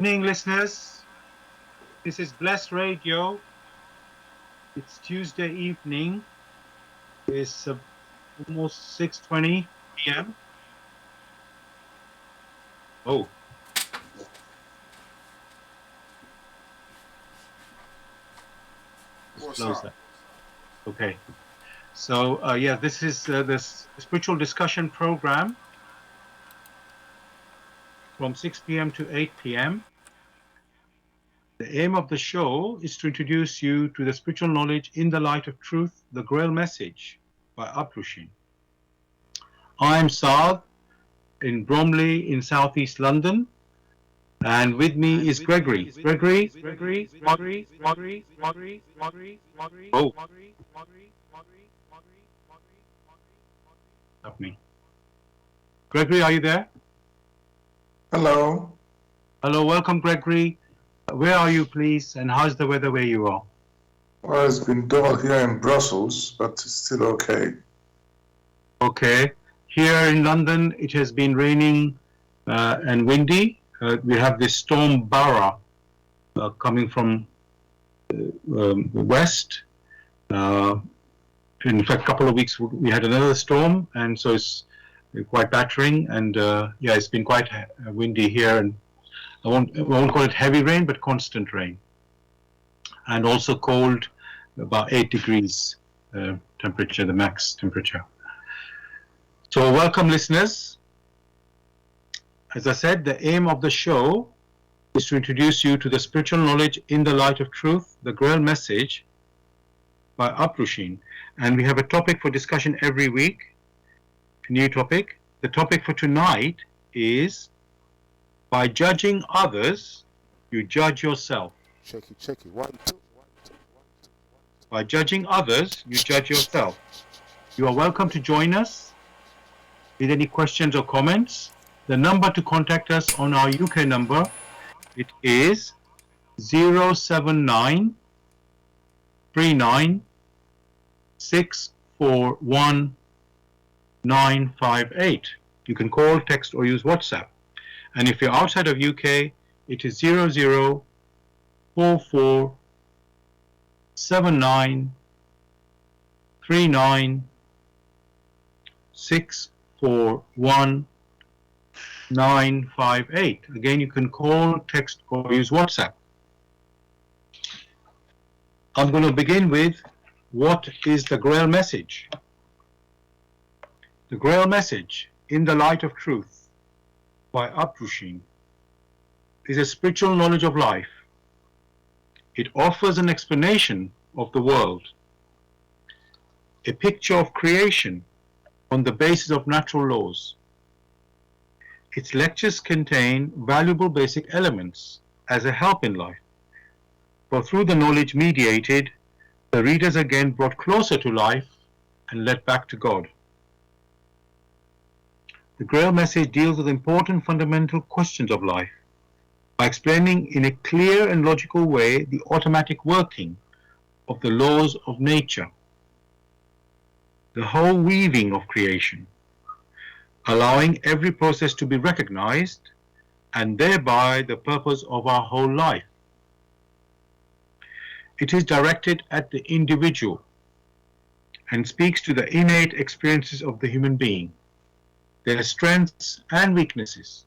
Evening, listeners. This is Blessed Radio. It's Tuesday evening. It's almost 6:20 p.m. Oh, let's What's close up? that. Okay. So, this is the spiritual discussion program from 6 p.m. to 8 p.m. The aim of the show is to introduce you to the spiritual knowledge in the light of truth, the Grail Message by Atrushin. I am Saad in Bromley in southeast London. And with me is Gregory. Gregory. Oh, stop me. Gregory, are you there? Hello. Hello, welcome, Gregory. Where are you, please? And how's the weather where you are? Well, it's been dull here in Brussels, but it's still okay. Okay. Here in London, it has been raining and windy. We have this storm Bara coming from the west. In fact, a couple of weeks we had another storm, and so it's quite battering. And yeah, it's been quite windy here, and I won't call it heavy rain, but constant rain, and also cold, about 8 degrees temperature, the max temperature. So, welcome, listeners. As I said, the aim of the show is to introduce you to the spiritual knowledge in the light of truth, the Grail Message by Atrushin. And we have a topic for discussion every week, a new topic. The topic for tonight is by judging others, you judge yourself. Check it. 1, 2. By judging others, you judge yourself. You are welcome to join us with any questions or comments. The number to contact us on our UK number, it is 079 39 641 958. You can call, text, or use WhatsApp. And if you're outside of UK, it is 0044 79 39 641 958. Again, you can call, text, or use WhatsApp. I'm going to begin with what is the Grail Message? The Grail Message in the Light of Truth by Atrushin is a spiritual knowledge of life. It offers an explanation of the world, a picture of creation on the basis of natural laws. Its lectures contain valuable basic elements as a help in life, for through the knowledge mediated, the readers again brought closer to life and led back to God. The Grail Message deals with important fundamental questions of life by explaining in a clear and logical way the automatic working of the laws of nature, the whole weaving of creation, allowing every process to be recognized and thereby the purpose of our whole life. It is directed at the individual and speaks to the innate experiences of the human being, their strengths and weaknesses.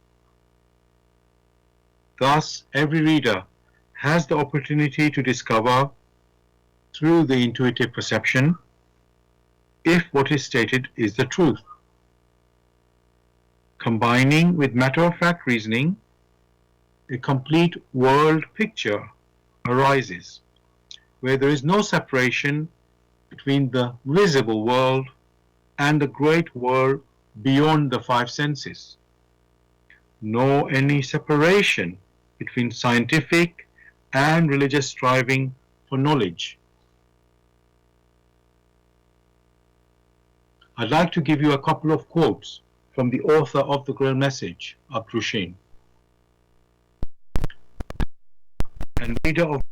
Thus, every reader has the opportunity to discover, through the intuitive perception, if what is stated is the truth. Combining with matter-of-fact reasoning, a complete world picture arises, where there is no separation between the visible world and the great world beyond the five senses, nor any separation between scientific and religious striving for knowledge. I'd like to give you a couple of quotes from the author of the Grail Message, Atrushin, and reader of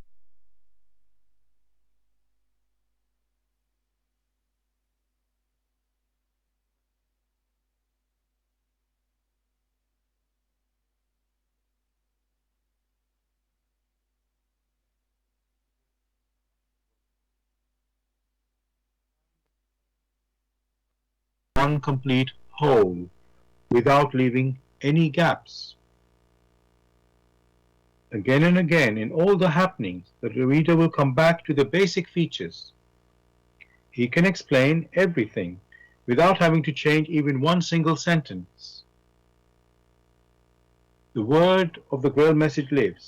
one complete whole without leaving any gaps. Again and again, in all the happenings, the reader will come back to the basic features. He can explain everything without having to change even one single sentence. The word of the Grail Message lives,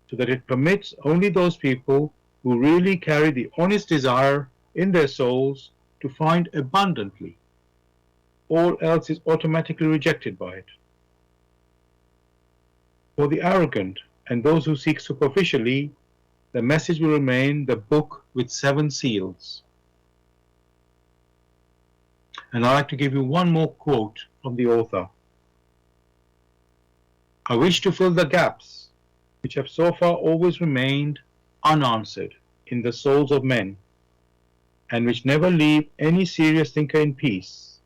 so that it permits only those people who really carry the honest desire in their souls to find abundantly. All else is automatically rejected by it. For the arrogant and those who seek superficially, the message will remain the book with 7 seals. And I'd like to give you one more quote from the author. I wish to fill the gaps which have so far always remained unanswered in the souls of men, and which never leave any serious thinker in peace,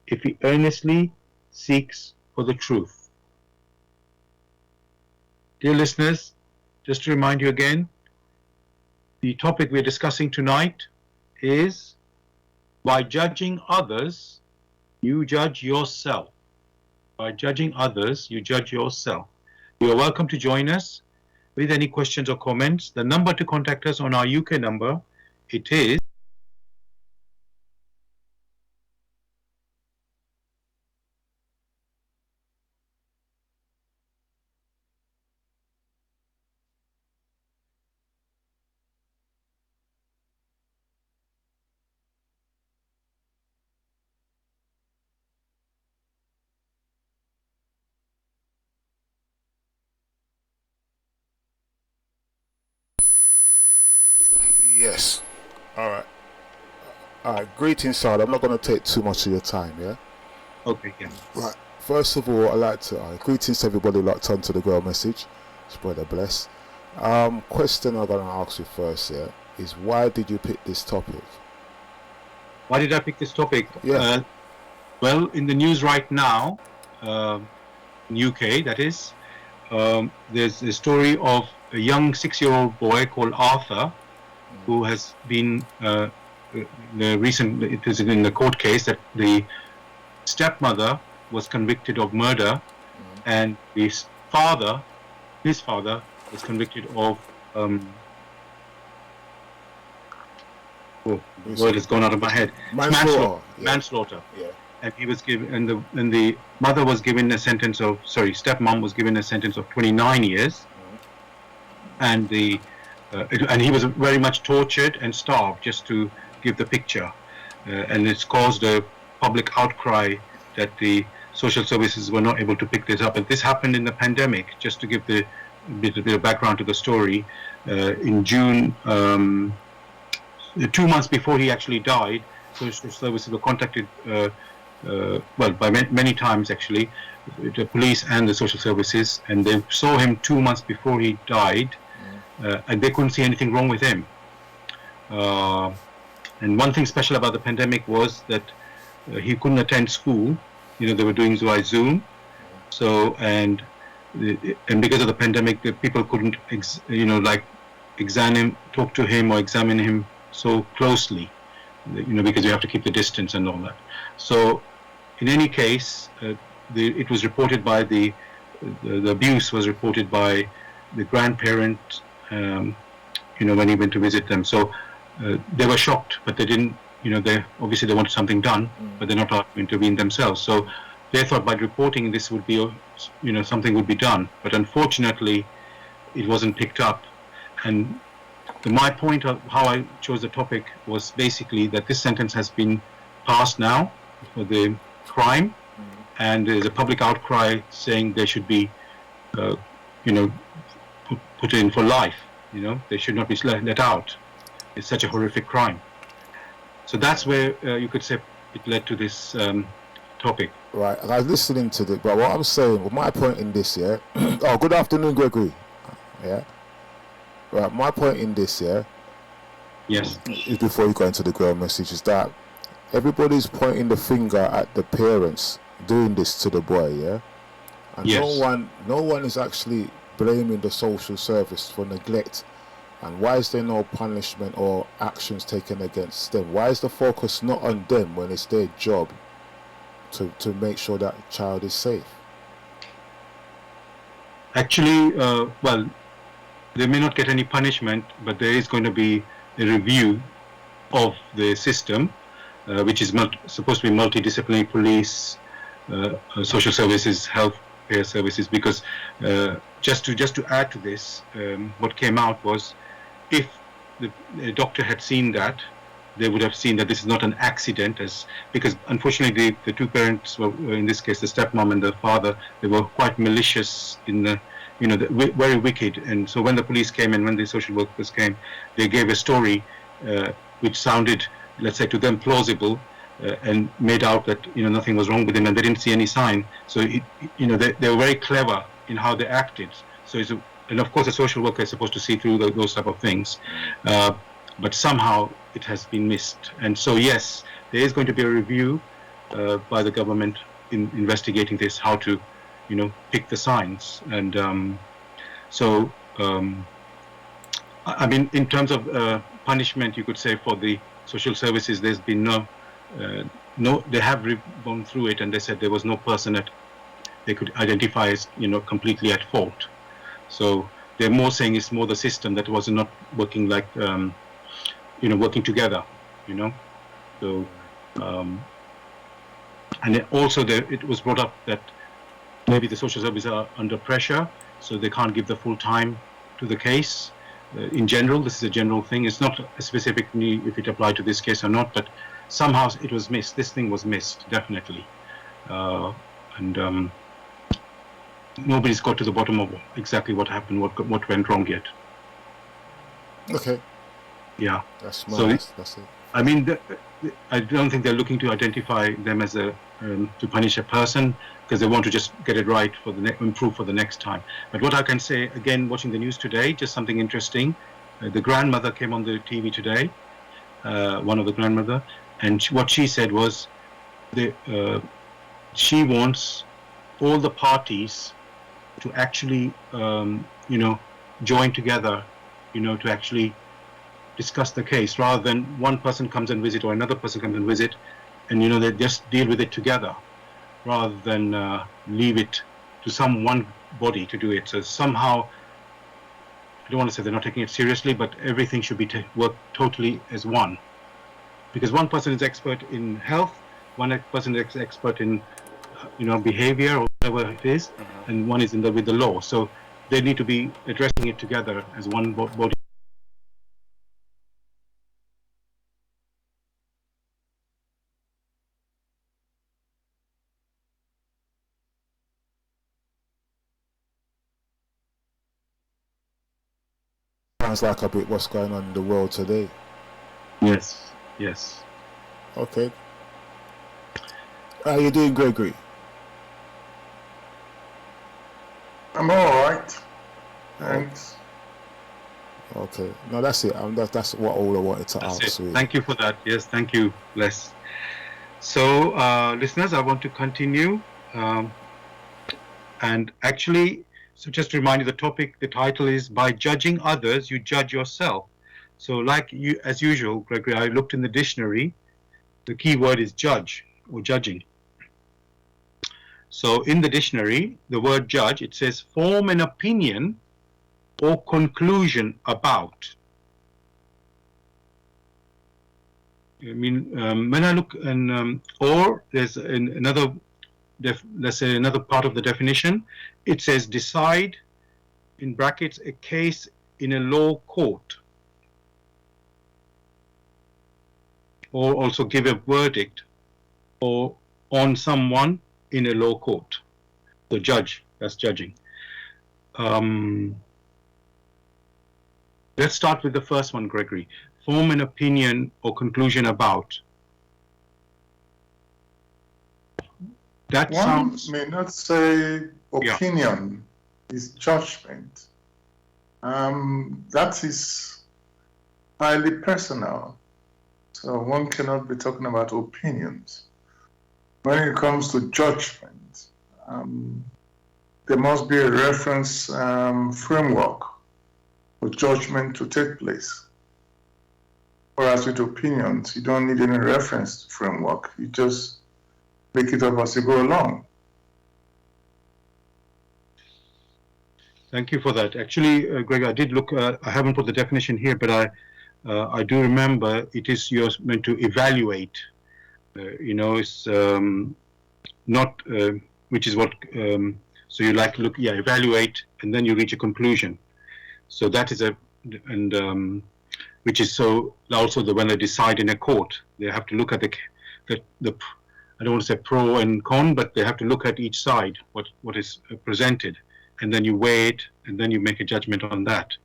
if he earnestly seeks for the truth. Dear listeners, just to remind you again, the topic we're discussing tonight is, by judging others, you judge yourself. By judging others, you judge yourself. You are welcome to join us with any questions or comments. The number to contact us on our UK number, it is Yes. All right. All right. Greetings, Sard. I'm not going to take too much of your time, yeah? okay. Yeah. Right. First of all, I'd like to greetings to everybody locked onto the Grail Message. Spread a bless. Question I'm going to ask you first, yeah, is why did you pick this topic? Why did I pick this topic? Yeah. Well, in the news right now, in UK, that is, there's a story of a young 6-year-old boy called Arthur, who has been it was in the court case that the stepmother was convicted of murder, and his father was convicted of the word has gone out of my head. Manslaughter. Yeah. And he was given, and the mother was given a sentence of, stepmom was given a sentence of 29 years, and and he was very much tortured and starved, just to give the picture, and it's caused a public outcry that the social services were not able to pick this up. And this happened in the pandemic. Just to give a bit of background to the story, in June, 2 months before he actually died, social services were contacted, by many times actually, the police and the social services, and they saw him 2 months before he died, and they couldn't see anything wrong with him. And one thing special about the pandemic was that he couldn't attend school. They were doing via Zoom. So, and because of the pandemic, the people couldn't, talk to him or examine him so closely, because you have to keep the distance and all that. So, in any case, it was reported by the abuse was reported by the grandparent, when he went to visit them. So they were shocked, but they didn't, they obviously they wanted something done, but they're not allowed to intervene themselves. So they thought by reporting this would be, something would be done. But unfortunately, it wasn't picked up. And my point of how I chose the topic was basically that this sentence has been passed now for the crime, and there's a public outcry saying they should be, put in for life. They should not be let out. It's such a horrific crime. So that's where you could say it led to this topic. Right, and I was listening to it, but what I'm saying, my point in this, yeah. Oh, good afternoon, Gregory. Yeah. Right, my point in this, yeah. Yes. Is before you go into the Grail Message, is that everybody's pointing the finger at the parents doing this to the boy, yeah. And yes. no one is actually blaming the social service for neglect And why is there no punishment or actions taken against them? Why is the focus not on them when it's their job to make sure that child is safe? Actually, well, they may not get any punishment, but there is going to be a review of the system, which is supposed to be multidisciplinary: police, social services, health care services. Because just to add to this, what came out was, if the doctor had seen that, they would have seen that this is not an accident, because unfortunately the two parents were, in this case the stepmom and the father, they were quite malicious in the, very wicked. And so when the police came and when the social workers came, they gave a story which sounded, let's say, to them plausible, and made out that nothing was wrong with him, and they didn't see any sign. So they were very clever in how they acted. So and of course a social worker is supposed to see through those type of things, but somehow it has been missed. And so yes, there is going to be a review by the government in investigating this, how to pick the signs. And I mean, in terms of punishment, you could say for the social services, there's been they have gone through it, and they said there was no person that they could identify as completely at fault. So they're more saying it's more the system that was not working, like working together, So and also it was brought up that maybe the social services are under pressure, so they can't give the full time to the case. In general, this is a general thing. It's not specifically if it applied to this case or not, but somehow it was missed. This thing was missed, definitely. And nobody's got to the bottom of exactly what happened, what went wrong yet. Okay. Yeah. That's it. I mean, I don't think they're looking to identify them as to punish a person, because they want to just get it right for improve for the next time. But what I can say, again, watching the news today, just something interesting. The grandmother came on the TV today, one of the grandmother, and what she said was, she wants all the parties to actually, join together, to actually discuss the case, rather than one person comes and visit or another person comes and visit, and they just deal with it together, rather than leave it to one body to do it. So somehow, I don't want to say they're not taking it seriously, but everything should be worked totally as one, because one person is expert in health, one person is expert in behavior or whatever it is, and one is with the law. So they need to be addressing it together as one body. Sounds like a bit what's going on in the world today. Yes. Okay. How are you doing, Gregory? I'm all right. Thanks. Okay. No, that's it. That's all I wanted to ask. Really. Thank you for that. Yes, thank you. Bless. So, listeners, I want to continue. And actually, so just to remind you, the title is "By Judging Others, You Judge Yourself." So, like you, as usual, Gregory, I looked in the dictionary. The key word is judge or judging. So, in the dictionary, the word judge, it says form an opinion or conclusion about. I mean, when I look, and or there's another, let's say another part of the definition. It says decide, in brackets, a case in a law court, or also give a verdict or on someone in a law court. The judge, that's judging. Let's start with the first one, Gregory. Form an opinion or conclusion about. That One may not say opinion, is judgment. That is highly personal. So one cannot be talking about opinions. When it comes to judgment, there must be a reference framework for judgment to take place. Whereas with opinions, you don't need any reference to framework. You just make it up as you go along. Thank you for that. Actually, Greg, I did look. I haven't put the definition here, but I do remember it is you're meant to evaluate. It's not, which is what. So you like to look, evaluate, and then you reach a conclusion. So that is which is so also when they decide in a court, they have to look at the I don't want to say pro and con, but they have to look at each side, what is presented, and then you weigh it, and then you make a judgment on that.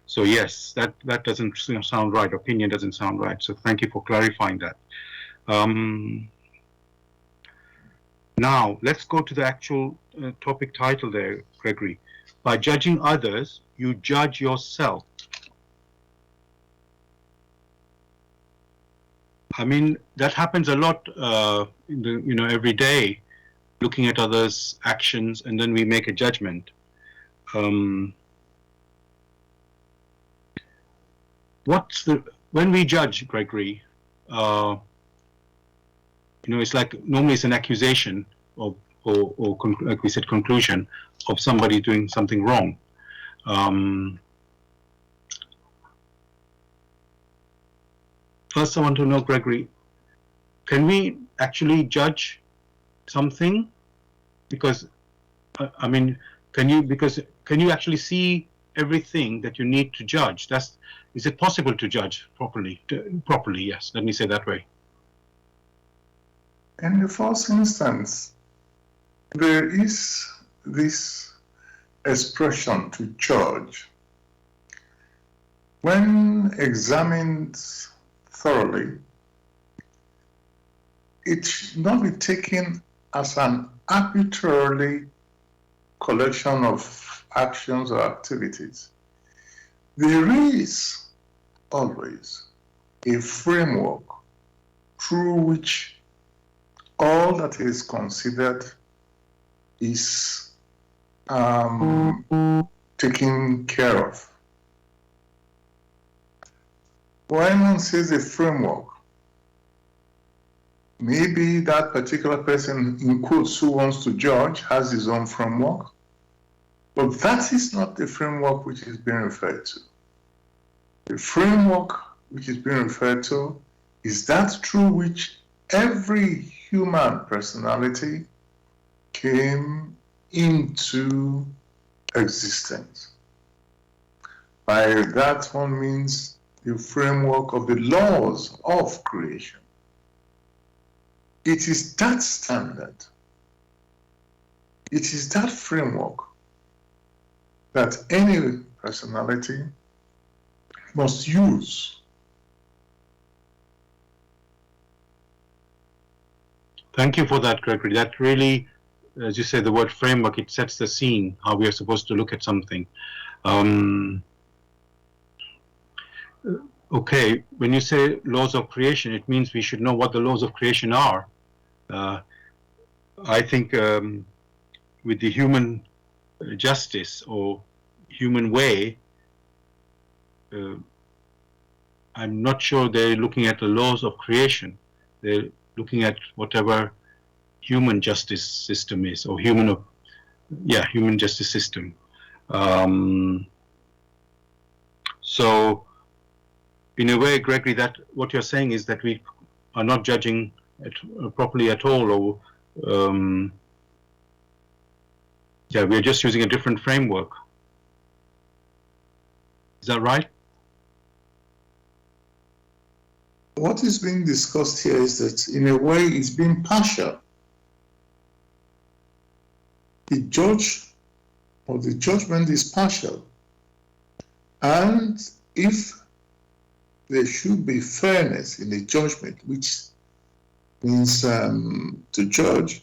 So yes, that doesn't sound right. Opinion doesn't sound right. So thank you for clarifying that. Now let's go to the actual topic title there, Gregory. By judging others, you judge yourself. I mean, that happens a lot, every day, looking at others' actions, and then we make a judgment. When we judge, Gregory, it's like normally it's an accusation or like we said, conclusion of somebody doing something wrong. First, I want to know, Gregory, can we actually judge something? Because, can you actually see everything that you need to judge? Is it possible to judge properly? Properly, yes. Let me say that way. In the first instance, there is this expression to judge. When examined thoroughly, it should not be taken as an arbitrarily collection of actions or activities. There is always a framework through which all that is considered is taken care of. When one says a framework, maybe that particular person, in quotes, who wants to judge has his own framework, but that is not the framework which is being referred to. The framework which is being referred to is that through which every human personality came into existence. By that one means the framework of the laws of creation. It is that standard, it is that framework that any personality must use. Thank you for that, Gregory. That really, as you say, the word framework, it sets the scene, how we are supposed to look at something. Okay, when you say laws of creation, it means we should know what the laws of creation are. I think with the human justice or human way, I'm not sure they're looking at the laws of creation. They're looking at whatever human justice system is, or human justice system. So, in a way, Gregory, that what you're saying is that we are not judging it properly at all, or we're just using a different framework. Is that right? What is being discussed here is that, in a way, it's being partial. The judge or the judgment is partial. And if there should be fairness in the judgment, which means to judge,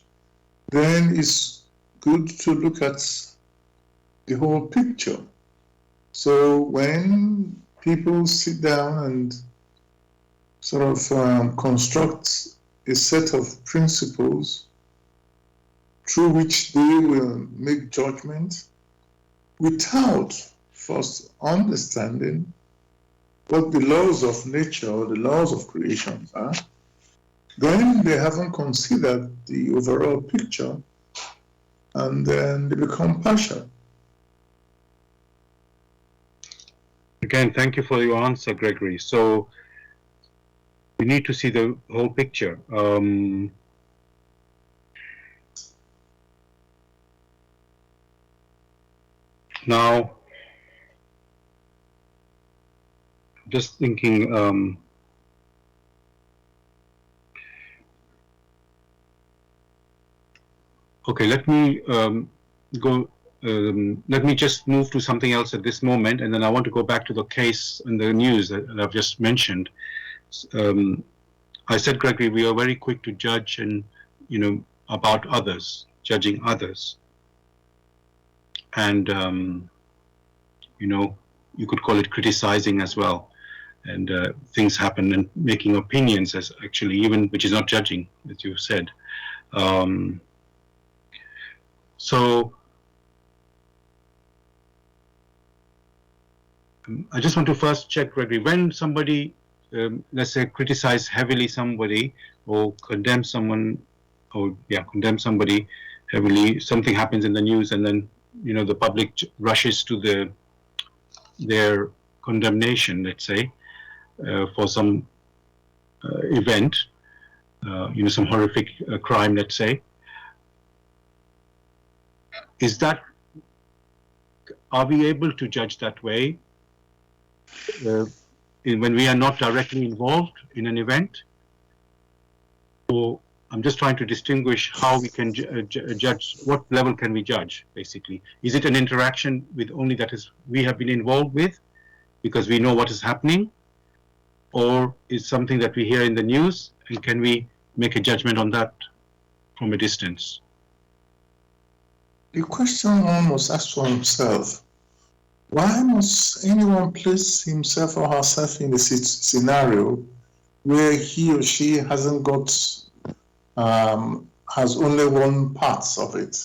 then it's good to look at the whole picture. So when people sit down and sort of construct a set of principles through which they will make judgment without first understanding what the laws of nature or the laws of creation are, then they haven't considered the overall picture, and then they become partial. Again, thank you for your answer, Gregory. So we need to see the whole picture. Now, just thinking, okay, let me let me just move to something else at this moment, and then I want to go back to the case in the news that I've just mentioned. I said, Gregory, we are very quick to judge and, about others, judging others. And, you could call it criticizing as well. And things happen and making opinions as actually even, which is not judging, as you said. So I just want to first check, Gregory, when somebody, let's say, criticize heavily somebody or condemn someone, condemn somebody heavily, something happens in the news, and then, the public rushes to their condemnation, let's say, for some event, some horrific crime, let's say. Are we able to judge that way when we are not directly involved in an event? Or I'm just trying to distinguish how we can judge, what level can we judge, basically. Is it an interaction with only we have been involved with because we know what is happening? Or is something that we hear in the news, and can we make a judgment on that from a distance? The question one must ask for himself: why must anyone place himself or herself in a scenario where he or she hasn't got, has only one part of it?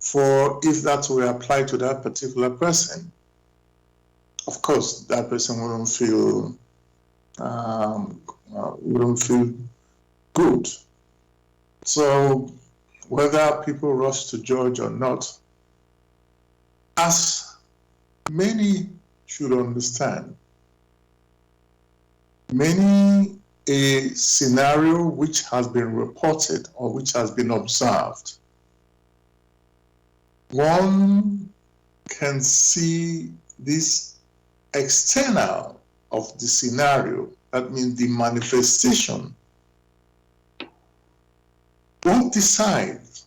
For if that were applied to that particular person, of course, that person wouldn't feel good. So whether people rush to judge or not, as many should understand, a scenario which has been reported or which has been observed, one can see this external of the scenario, that means the manifestation. One decides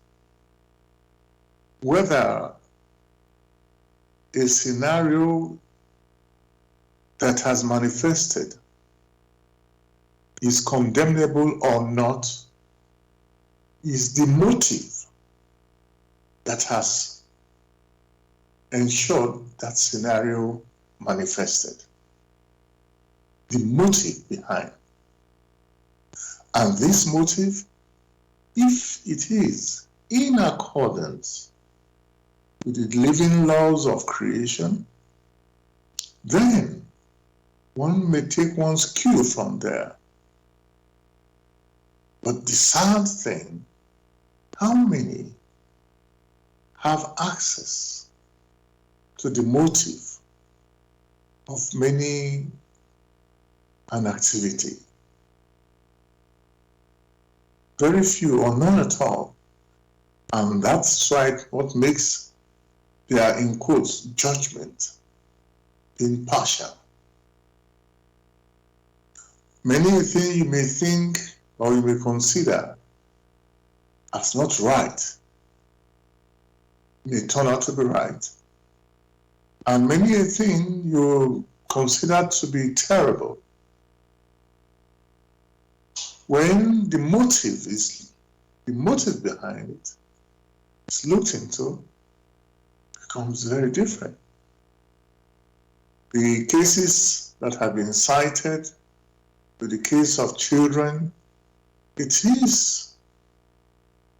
whether a scenario that has manifested is condemnable or not, is the motive that has ensured that scenario manifested. The motive behind. And this motive, if it is in accordance with the living laws of creation, then one may take one's cue from there. But the sad thing, how many have access to the motive of many an activity? Very few or none at all. And that's why what makes their, in quotes, judgment impartial. Many things you may think or you may consider as not right may turn out to be right. And many a thing you consider to be terrible, when the motive behind it is looked into, becomes very different. The cases that have been cited, with the case of children, it is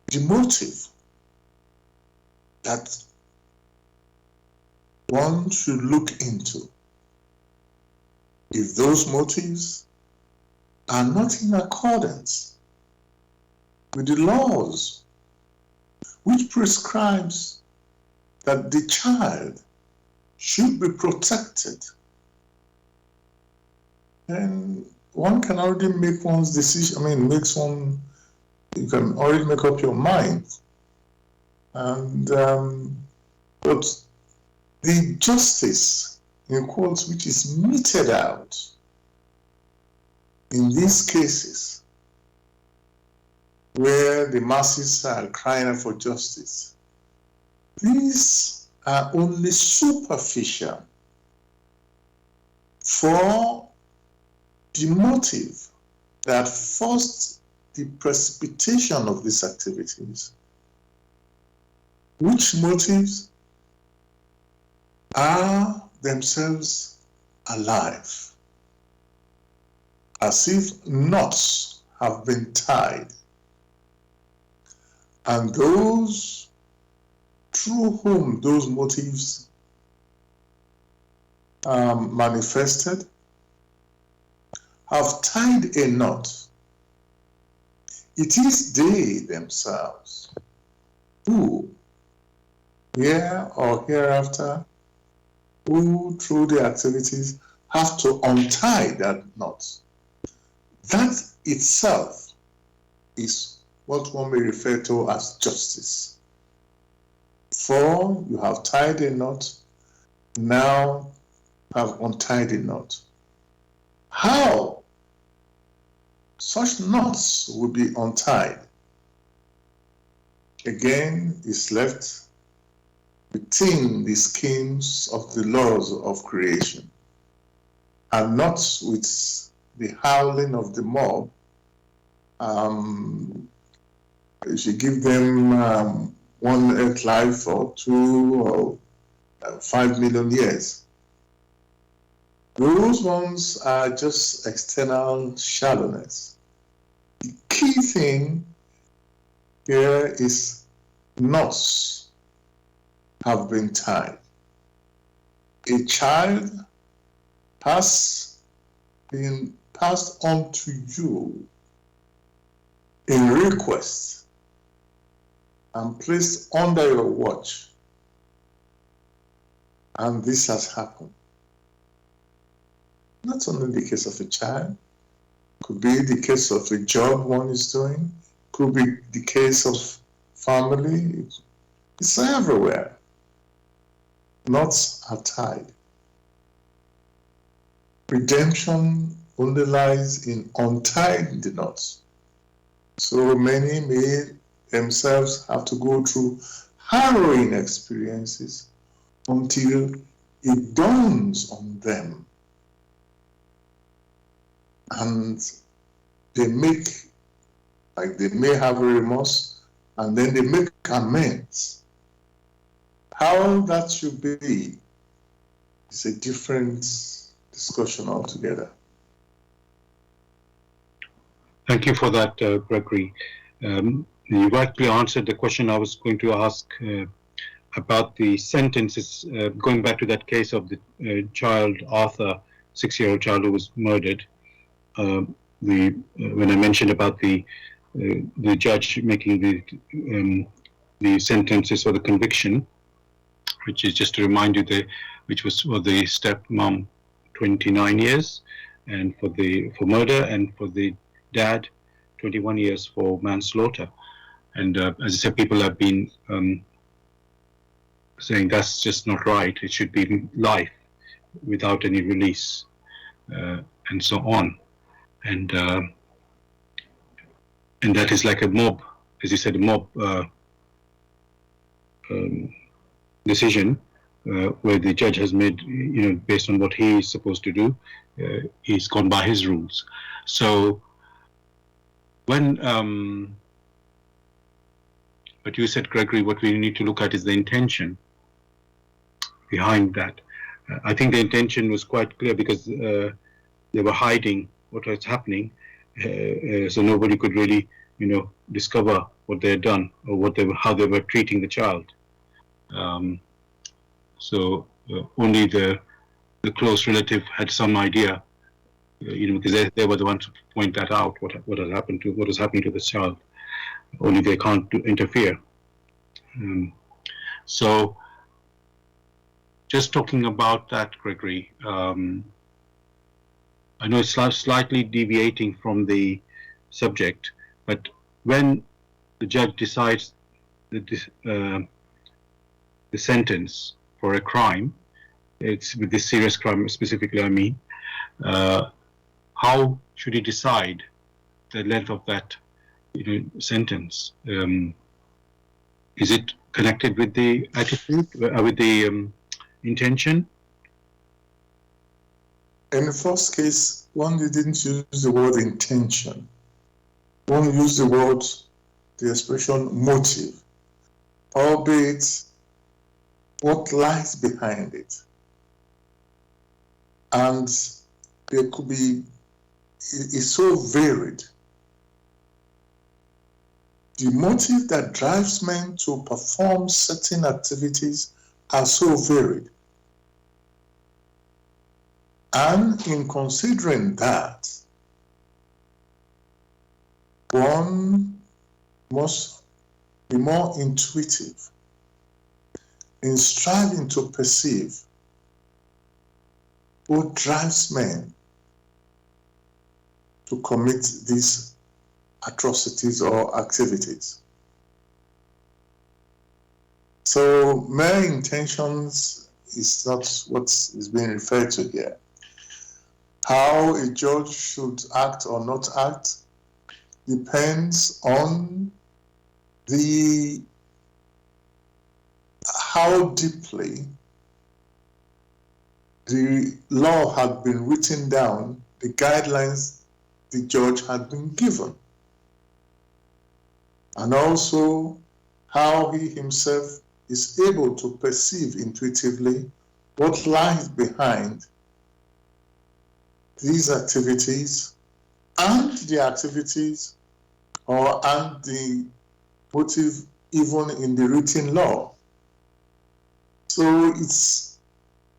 the motive that one should look into if those motives are not in accordance with the laws which prescribes that the child should be protected. And one can already make one's decision, you can already make up your mind. And, but the justice, in quotes, which is meted out in these cases where the masses are crying out for justice, these are only superficial for the motive that forced the precipitation of these activities, which motives are themselves alive, as if knots have been tied, and those through whom those motives manifested have tied a knot. It is they themselves who, here or hereafter, who through their activities have to untie that knot. That itself is what one may refer to as justice. For you have tied a knot, now have untied a knot. How such knots will be untied, again, is left within the schemes of the laws of creation, and not with the howling of the mob. If you give them 1 earth life or 2 or 5 million years, those ones are just external shallowness. The key thing here is knots have been tied. A child has been passed on to you in request and placed under your watch, and this has happened. Not only the case of a child, could be the case of a job one is doing, could be the case of family. It's everywhere. Knots are tied. Redemption only lies in untying the knots. So many may themselves have to go through harrowing experiences until it dawns on them, and they may have a remorse, and then they make amends. How that should be is a different discussion altogether. Thank you for that, Gregory. You rightly answered the question I was going to ask about the sentences, going back to that case of the child, Arthur, 6-year-old child who was murdered. When I mentioned about the judge making the sentences for the conviction, which is just to remind you, which was for the stepmom 29 years, and for murder, and for the dad 21 years for manslaughter. And as I said, people have been saying that's just not right. It should be life without any release, and so on. And that is like a mob, as you said, a mob decision, where the judge has made, based on what he is supposed to do, he's gone by his rules. So when, but you said, Gregory, what we need to look at is the intention behind that. I think the intention was quite clear, because they were hiding what was happening, so nobody could really, discover what they had done, or how they were treating the child. So only the close relative had some idea, because they were the ones to point that out, what has happened to, what is happening to this child. Only they can't interfere. So, just talking about that, Gregory, I know it's slightly deviating from the subject, but when the judge decides the sentence for a crime, it's with this serious crime specifically, I mean, how should he decide the length of that sentence? Is it connected with the attitude, with the intention? In the first case, one didn't use the word intention. One used the expression motive, albeit what lies behind it. And there could be, it's so varied. The motive that drives men to perform certain activities are so varied. And in considering that, one must be more intuitive in striving to perceive what drives men to commit these atrocities or activities. So mere intentions is not what is being referred to here. How a judge should act or not act depends on how deeply the law had been written down, the guidelines the judge had been given, and also how he himself is able to perceive intuitively what lies behind these activities and the activities and the motive even in the written law. So it's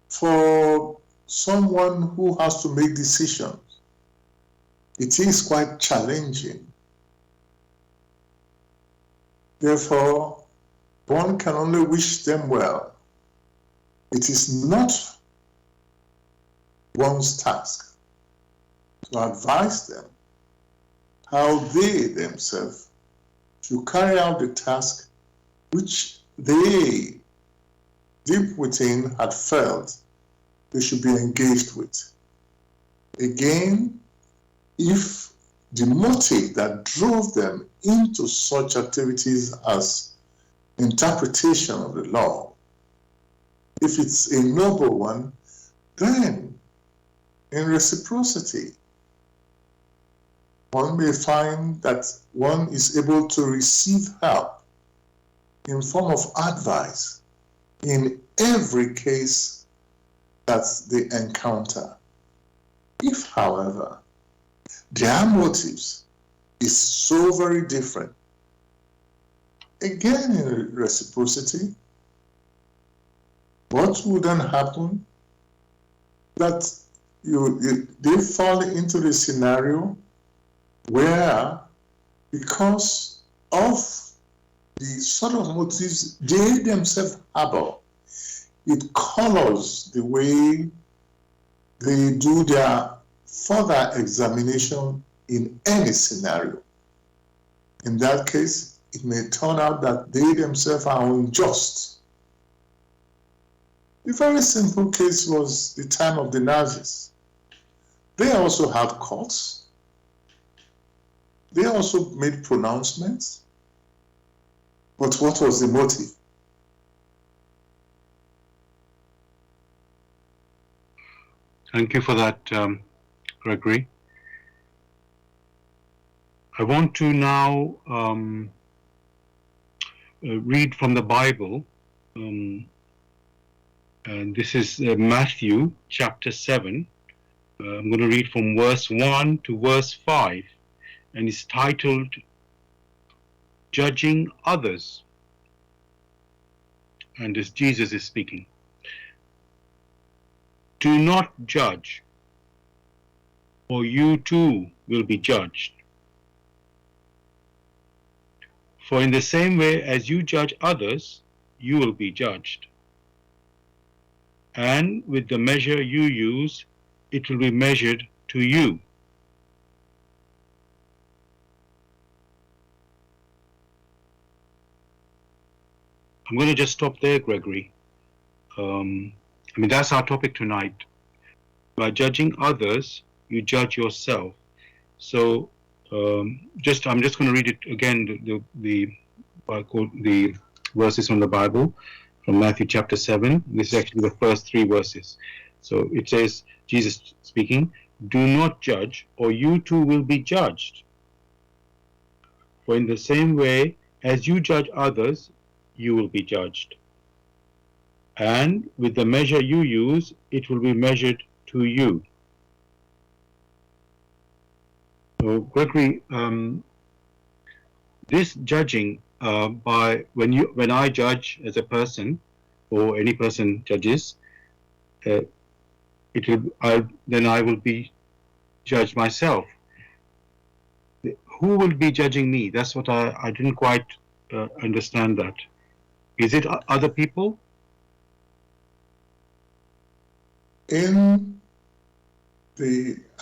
for someone who has to make decisions, it is quite challenging. Therefore, one can only wish them well. It is not one's task to advise them how they themselves should carry out the task which they deep within had felt they should be engaged with. Again, if the motive that drove them into such activities as interpretation of the law, if it's a noble one, then in reciprocity, one may find that one is able to receive help in form of advice in every case that they encounter. If, however, their motives is so very different, again in reciprocity, what would then happen? That they fall into the scenario where, because of the sort of motives they themselves harbor, it colors the way they do their further examination in any scenario. In that case, it may turn out that they themselves are unjust. The very simple case was the time of the Nazis. They also had courts. They also made pronouncements. But what was the motive? Thank you for that, Gregory. I want to now read from the Bible, and this is Matthew chapter 7. I'm going to read from verse 1 to verse 5, and it's titled Judging Others. And as Jesus is speaking. Do not judge, or you too will be judged. For in the same way as you judge others, you will be judged. And with the measure you use, it will be measured to you. I'm going to just stop there, Gregory. That's our topic tonight. By judging others, you judge yourself. So, I'm just going to read it again, the verses from the Bible, from Matthew chapter 7. This is actually the first 3 verses. So it says, Jesus speaking, do not judge, or you too will be judged. For in the same way as you judge others, you will be judged. And with the measure you use, it will be measured to you. So, Gregory, this judging when I judge as a person, or any person judges, then I will be judged myself. Who will be judging me? That's what I didn't quite understand that. Is it other people? At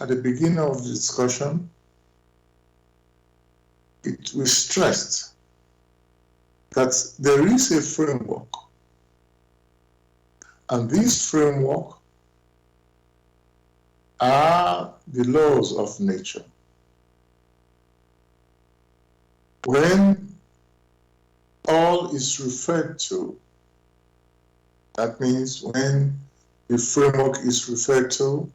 the beginning of the discussion, it was stressed that there is a framework, and this framework are the laws of nature. When all is referred to, that means when the framework is referred to,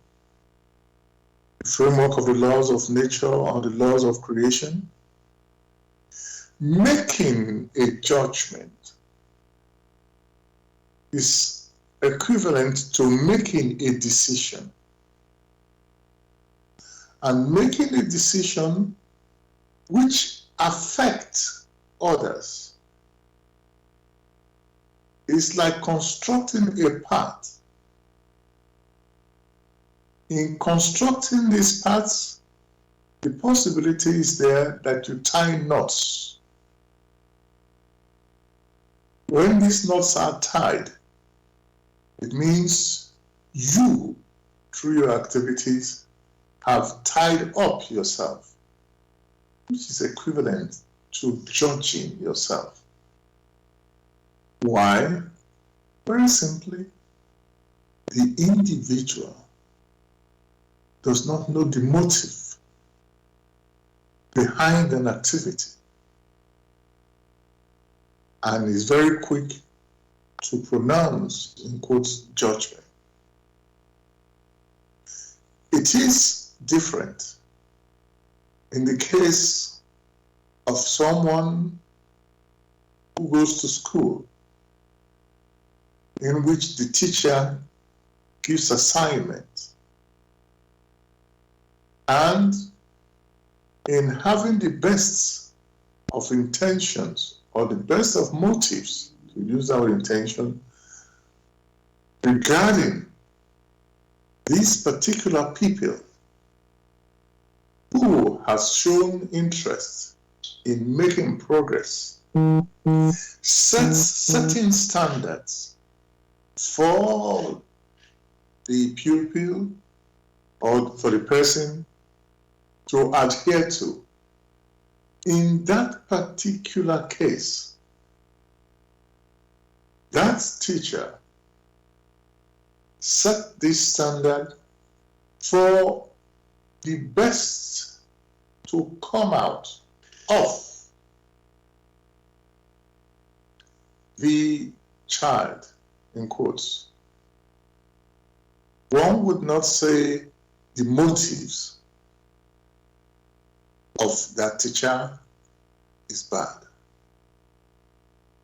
the framework of the laws of nature or the laws of creation, making a judgment is equivalent to making a decision. And making a decision which affects others is like constructing a path. In constructing these paths, the possibility is there that you tie knots. When these knots are tied, it means you, through your activities, have tied up yourself, which is equivalent to judging yourself. Why? Very simply, the individual does not know the motive behind an activity and is very quick to pronounce, in quotes, judgment. It is different in the case of someone who goes to school, in which the teacher gives assignment, and in having the best of intentions or the best of motives, to use our intention, regarding these particular people who has shown interest in making progress, sets certain standards for the pupil or for the person to adhere to. In that particular case, that teacher set this standard for the best to come out of the child, in quotes. One would not say the motives of that teacher is bad,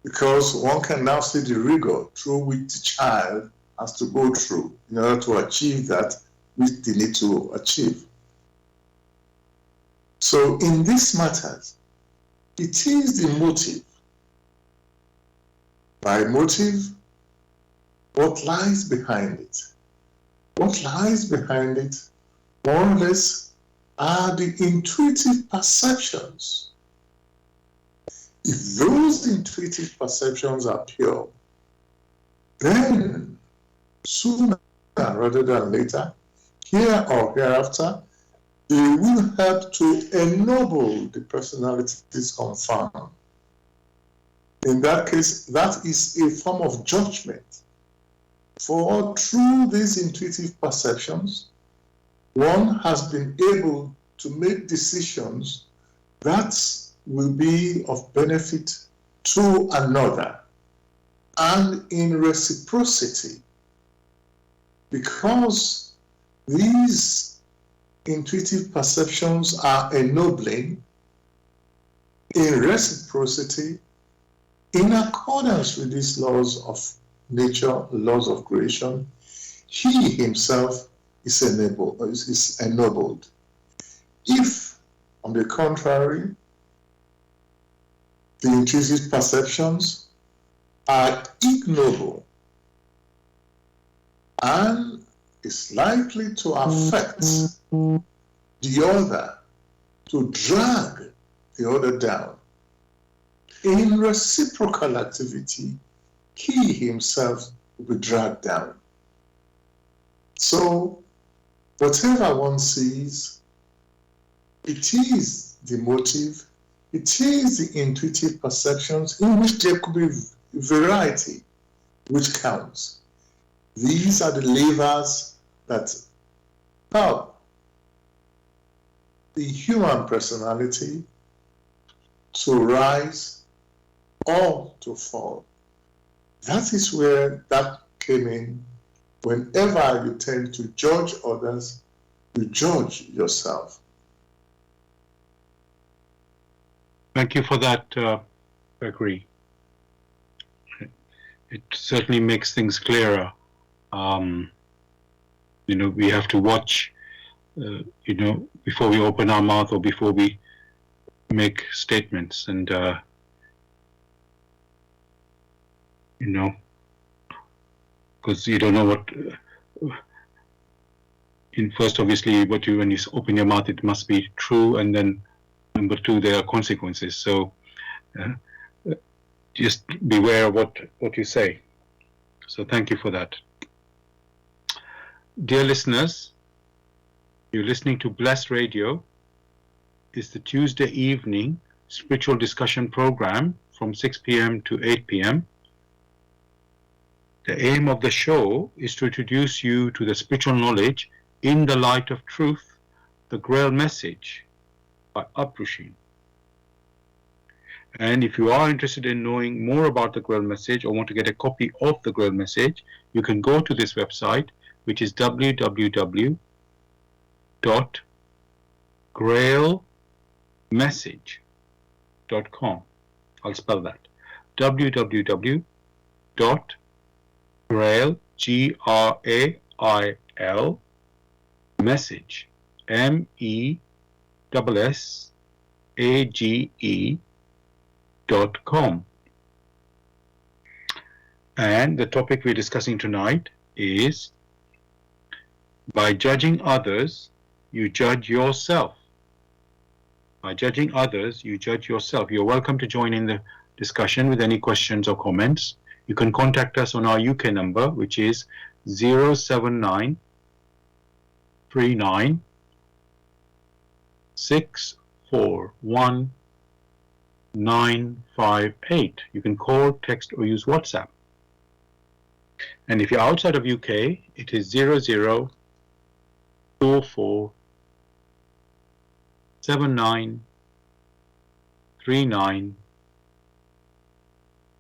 because one can now see the rigor through which the child has to go through in order to achieve that which they need to achieve. So in these matters, it is the motive. By motive, what lies behind it? What lies behind it, more or less, are the intuitive perceptions. If those intuitive perceptions are pure, then sooner rather than later, here or hereafter, they will help to ennoble the personalities confirmed. In that case, that is a form of judgment. For through these intuitive perceptions, one has been able to make decisions that will be of benefit to another and in reciprocity, because these intuitive perceptions are ennobling in reciprocity in accordance with these laws of nature, laws of creation. He himself is ennobled. If, on the contrary, the intuitive perceptions are ignoble and is likely to affect the other, to drag the other down. In reciprocal activity, he himself will be dragged down. So, whatever one sees, it is the motive, it is the intuitive perceptions in which there could be variety, which counts. These are the levers that help the human personality to rise or to fall. That is where that came in. Whenever you tend to judge others, you judge yourself. Thank you for that, Gregory. It certainly makes things clearer. We have to watch, before we open our mouth or before we make statements, and because you don't know what. First, obviously, when you open your mouth, it must be true, and then number two, there are consequences. So just beware of what you say. So thank you for that. Dear listeners, you're listening to Bless Radio. It's the Tuesday evening spiritual discussion program from 6 p.m. to 8 p.m. The aim of the show is to introduce you to the spiritual knowledge in the light of truth, the Grail Message by Uprushing. And if you are interested in knowing more about the Grail Message or want to get a copy of the Grail Message, you can go to this website, which is www.grailmessage.com. I'll spell that. www.grail, Grail, message, MESSAGE.com. And the topic we're discussing tonight is, by judging others, you judge yourself. By judging others, you judge yourself. You're welcome to join in the discussion with any questions or comments. You can contact us on our UK number, which is 079 39 641 958. You can call, text, or use WhatsApp. And if you're outside of UK, it is 0044 79 39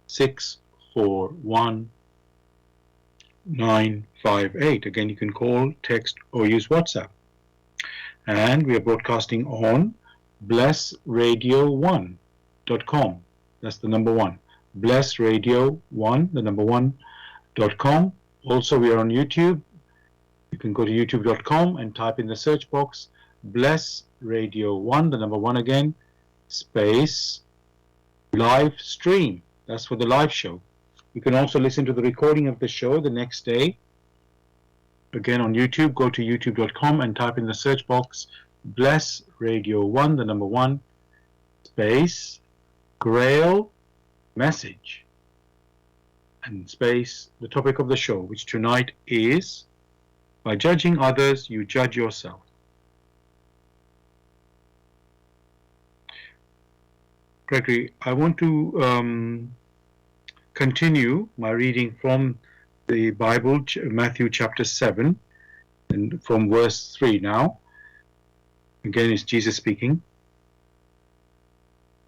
641 958. Again, you can call, text, or use WhatsApp. And we are broadcasting on blessradio1.com. That's the number one. Blessradio1, the number one.com. Also, we are on YouTube. You can go to youtube.com and type in the search box Bless Radio 1, the number one again, space live stream. That's for the live show. You can also listen to the recording of the show the next day again on YouTube, go to youtube.com and type in the search box Bless Radio 1, the number 1, space, Grail Message, and space, the topic of the show, which tonight is, by judging others, you judge yourself. Gregory, I want to continue my reading from the Bible, Matthew chapter 7, and from verse 3 now. Again, it's Jesus speaking.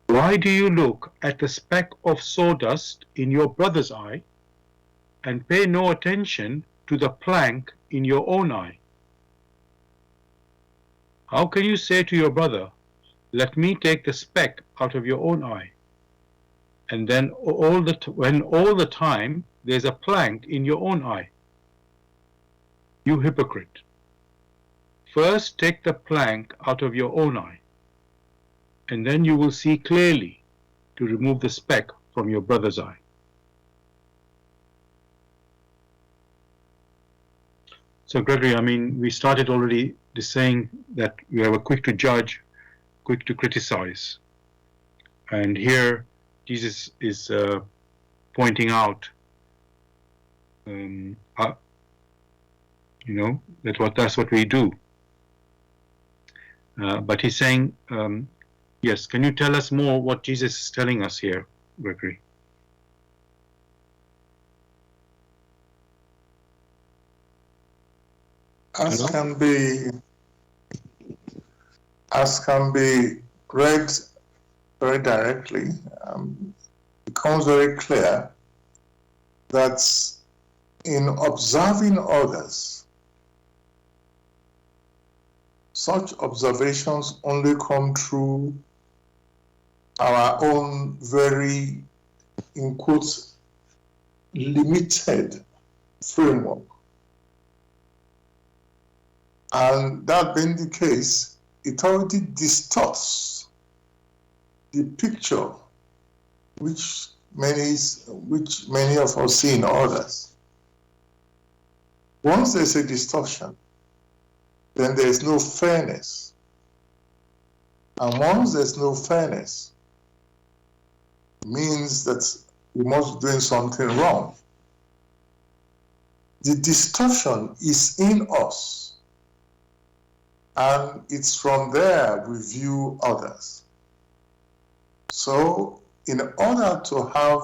Why do you look at the speck of sawdust in your brother's eye and pay no attention to the plank in your own eye? How can you say to your brother, let me take the speck out of your own eye, and then when all the time there's a plank in your own eye? You hypocrite! First take the plank out of your own eye, and then you will see clearly to remove the speck from your brother's eye. So Gregory, I mean, we started already saying that we are quick to judge, quick to criticize. And here Jesus is pointing out, that's what we do. But he's saying, yes, can you tell us more what Jesus is telling us here, Gregory? As can be read very directly, becomes very clear that in observing others, such observations only come through our own very, in quotes, limited framework. And that being the case, it already distorts the picture which many of us see in others. Once there's a distortion, then there is no fairness. And once there's no fairness, it means that we must be doing something wrong. The distortion is in us, and it's from there we view others. So, in order to have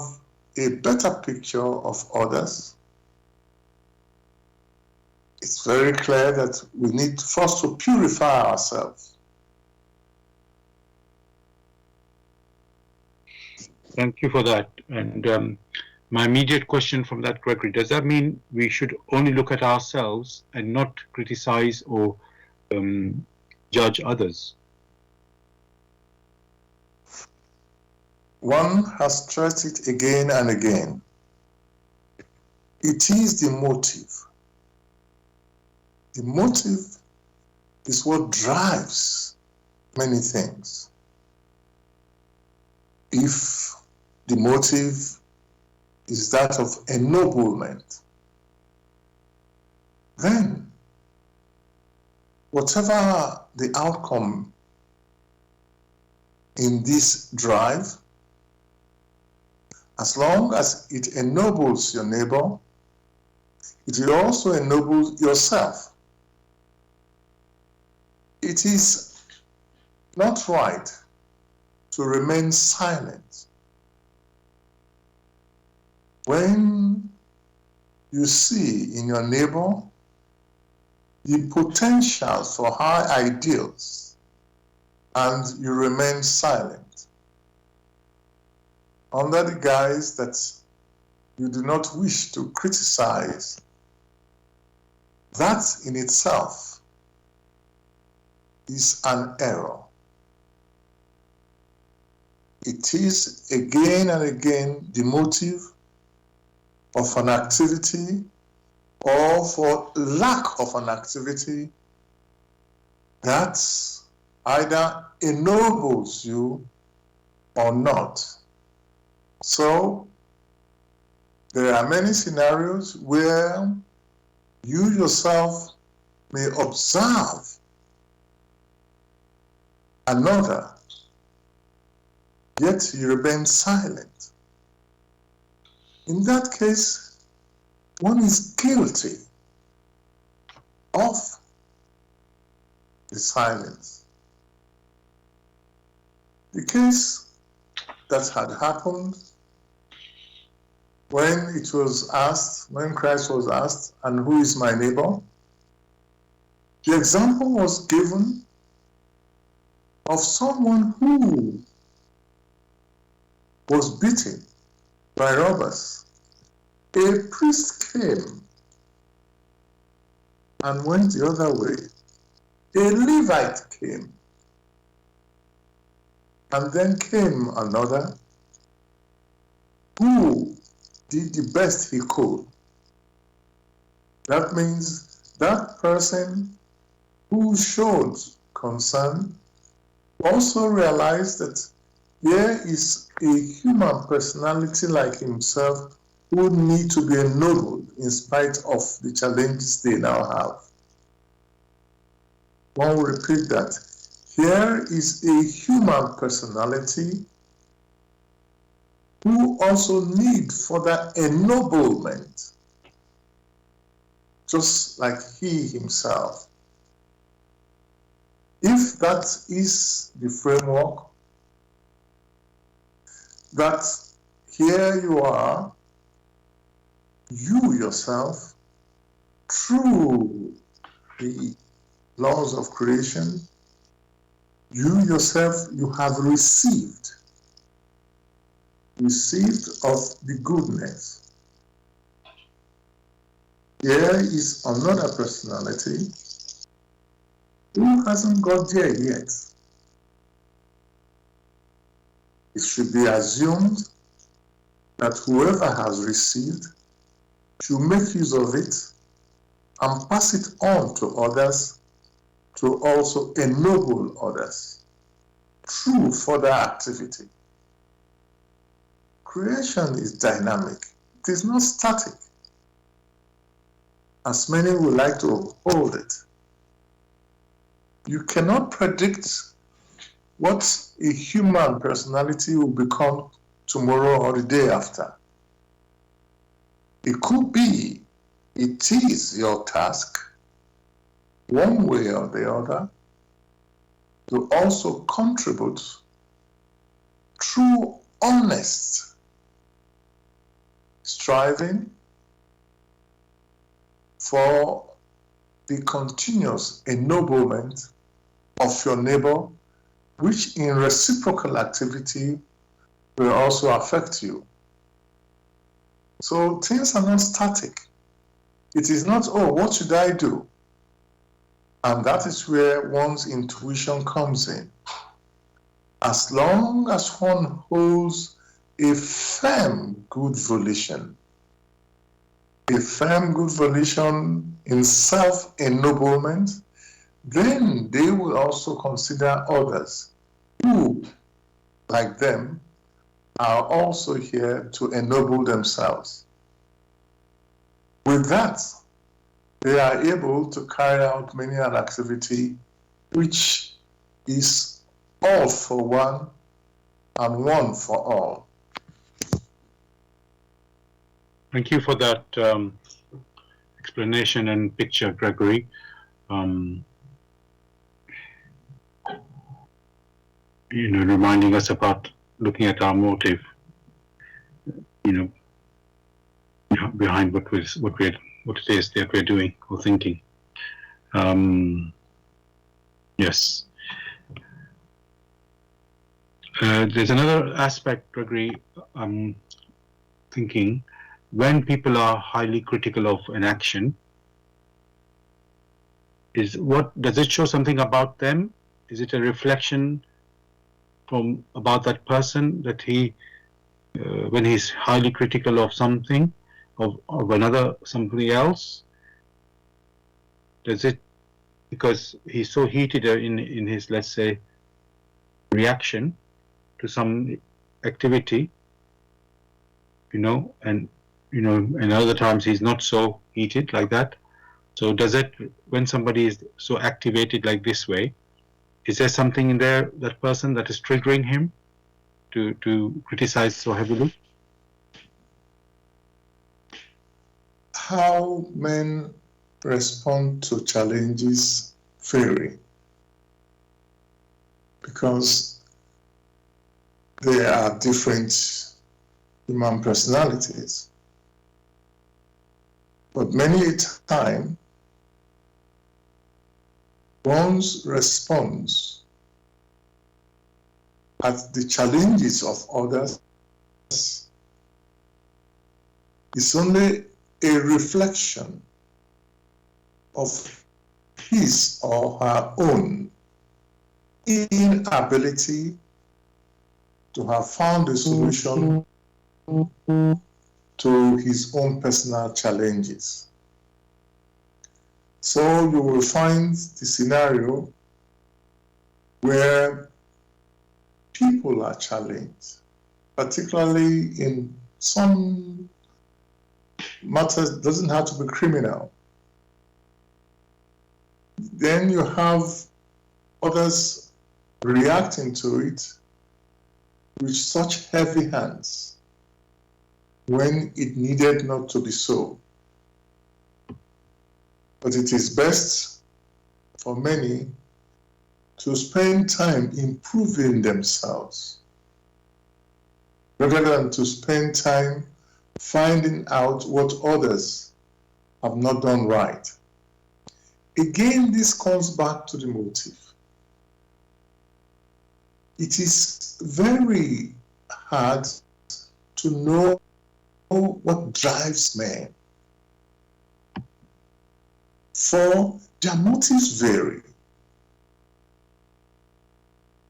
a better picture of others, it's very clear that we need first to purify ourselves. Thank you for that. And my immediate question from that, Gregory, does that mean we should only look at ourselves and not criticize or judge others? One has stressed it again and again. It is the motive. The motive is what drives many things. If the motive is that of ennoblement, then whatever the outcome in this drive, as long as it ennobles your neighbor, it will also ennoble yourself. It is not right to remain silent when you see in your neighbor the potential for high ideals and you remain silent under the guise that you do not wish to criticize. That in itself is an error. It is again and again the motive of an activity or for lack of an activity that either ennobles you or not. So there are many scenarios where You yourself may observe another, yet you remain silent. In that case, one is guilty of the silence. The case that had happened when it was asked, when Christ was asked, and who is my neighbor? The example was given of someone who was beaten by robbers. A priest came and went the other way. A Levite came, and then came another who did the best he could. That means that person who showed concern also realized that there is a human personality like himself who need to be ennobled in spite of the challenges they now have. One will repeat that. Here is a human personality who also need further ennoblement, just like he himself. If that is the framework, that here you are, you yourself, through the laws of creation, you yourself, you have received of the goodness. There is another personality who hasn't got there yet. It should be assumed that whoever has received should make use of it and pass it on to others to also ennoble others through further activity. Creation is dynamic. It is not static, as many would like to hold it. You cannot predict what a human personality will become tomorrow or the day after. It could be, it is your task, one way or the other, to also contribute through honest striving for the continuous ennoblement of your neighbor, which in reciprocal activity will also affect you. So things are not static. It is not, oh, what should I do? And that is where one's intuition comes in. As long as one holds a firm good volition in self-ennoblement, then they will also consider others who, like them, are also here to ennoble themselves. With that, they are able to carry out many an activity which is all for one and one for all. Thank you for that explanation and picture, Gregory. Reminding us about looking at our motive, behind what it is that we're doing or thinking. Yes. There's another aspect, Gregory, I'm thinking. When people are highly critical of an action, does it show something about them? Is it a reflection about that person that he, when he's highly critical of something, of something else? Does it, because he's so heated in his, let's say, reaction to some activity, and other times he's not so heated like that. So does it, when somebody is so activated like this way, is there something in there, that person, that is triggering him to criticize so heavily? How men respond to challenges vary because there are different human personalities. But many a time, one's response at the challenges of others is only a reflection of his or her own inability to have found a solution to his own personal challenges. So you will find the scenario where people are challenged, particularly in some matters. Doesn't have to be criminal. Then you have others reacting to it with such heavy hands when it needed not to be so. But it is best for many to spend time improving themselves rather than to spend time finding out what others have not done right. Again, this comes back to the motive. It is very hard to know what drives men, for their motives vary.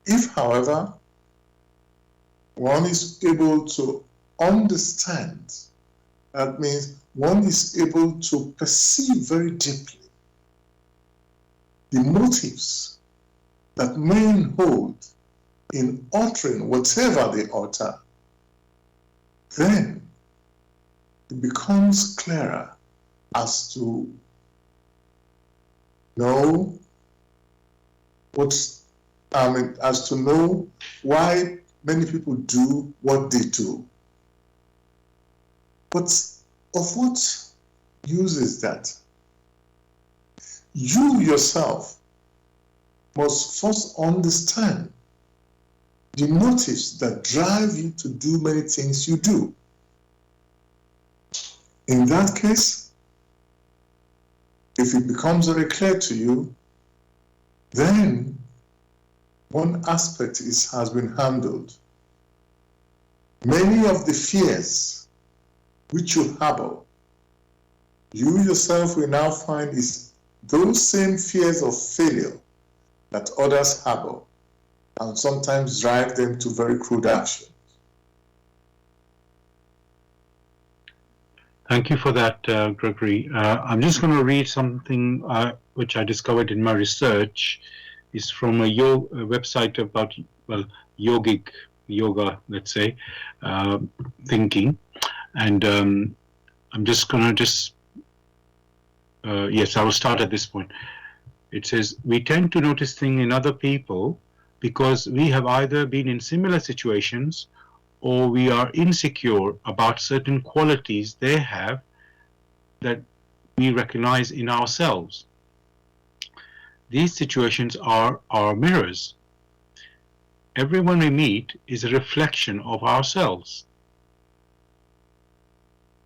If, however, one is able to understand, that means one is able to perceive very deeply the motives that men hold in uttering whatever they utter, then it becomes clearer as to know as to know why many people do what they do. But of what use is that? You yourself must first understand the motives that drive you to do many things you do. In that case, if it becomes very clear to you, then one aspect has been handled. Many of the fears which you harbor, you yourself will now find is those same fears of failure that others harbor and sometimes drive them to very crude action. Thank you for that, Gregory. I'm just going to read something which I discovered in my research. It's from a website about, well, yoga, let's say, thinking. And I'm just going to yes, I will start at this point. It says, we tend to notice things in other people because we have either been in similar situations or we are insecure about certain qualities they have that we recognize in ourselves. These situations are our mirrors. Everyone we meet is a reflection of ourselves.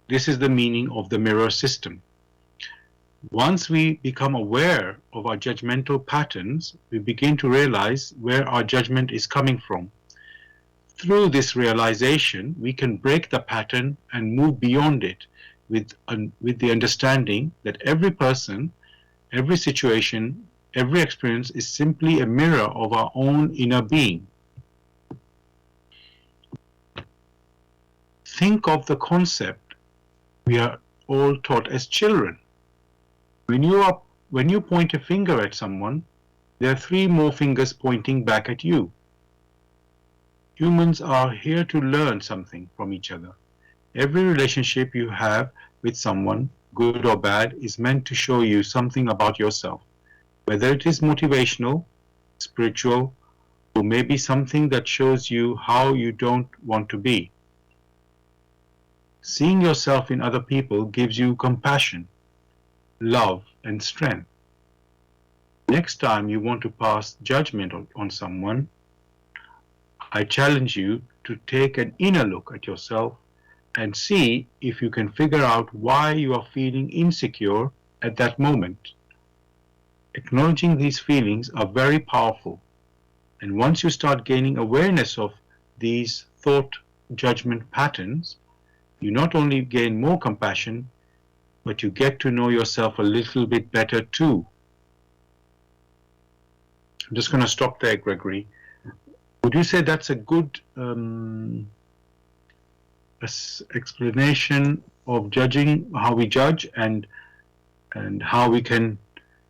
This is the meaning of the mirror system. Once we become aware of our judgmental patterns, we begin to realize where our judgment is coming from. Through this realization, we can break the pattern and move beyond it with the understanding that every person, every situation, every experience is simply a mirror of our own inner being. Think of the concept we are all taught as children. When you point a finger at someone, there are 3 more fingers pointing back at you. Humans are here to learn something from each other. Every relationship you have with someone good or bad, is meant to show you something about yourself, whether it is motivational, spiritual, or maybe something that shows you how you don't want to be. Seeing yourself in other people gives you compassion, love, and strength. Next time you want to pass judgment on someone, I challenge you to take an inner look at yourself and see if you can figure out why you are feeling insecure at that moment. Acknowledging these feelings are very powerful, and once you start gaining awareness of these thought judgment patterns, you not only gain more compassion, but you get to know yourself a little bit better too. I'm just going to stop there, Gregory. Would you say that's a good explanation of judging, how we judge, and how we can,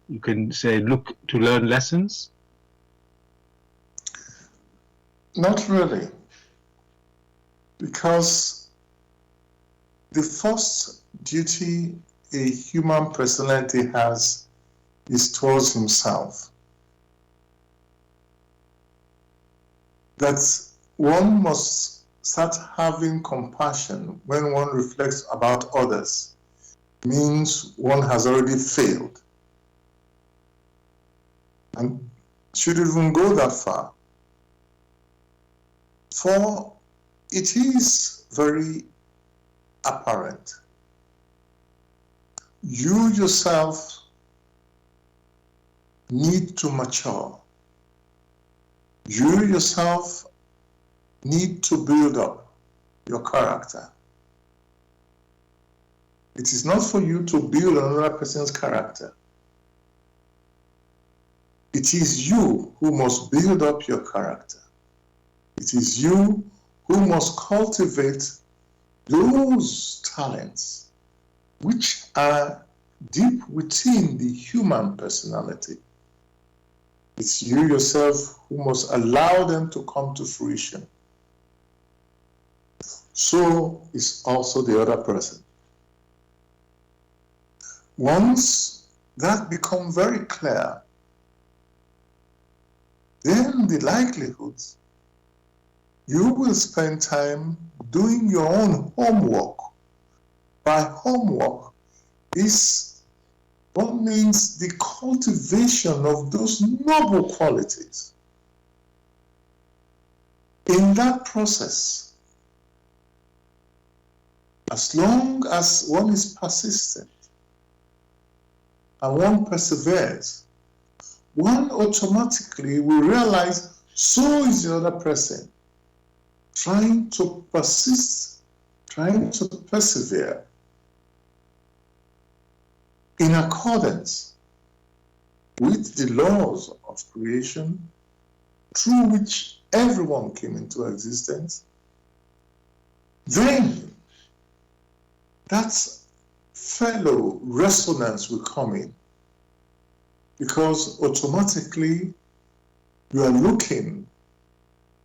you can say, look to learn lessons? Not really, because the first duty a human personality has is towards himself. That one must start having compassion when one reflects about others means one has already failed. And should even go that far. For it is very apparent. You yourself need to mature. You yourself need to build up your character. It is not for you to build another person's character. It is you who must build up your character. It is you who must cultivate those talents which are deep within the human personality. It's you yourself who must allow them to come to fruition. So is also the other person. Once that becomes very clear, then the likelihoods you will spend time doing your own homework. By homework, this what means the cultivation of those noble qualities. In that process, as long as one is persistent and one perseveres, one automatically will realize so is the other person. Trying to persist, trying to persevere in accordance with the laws of creation through which everyone came into existence, then that fellow resonance will come in, because automatically you are looking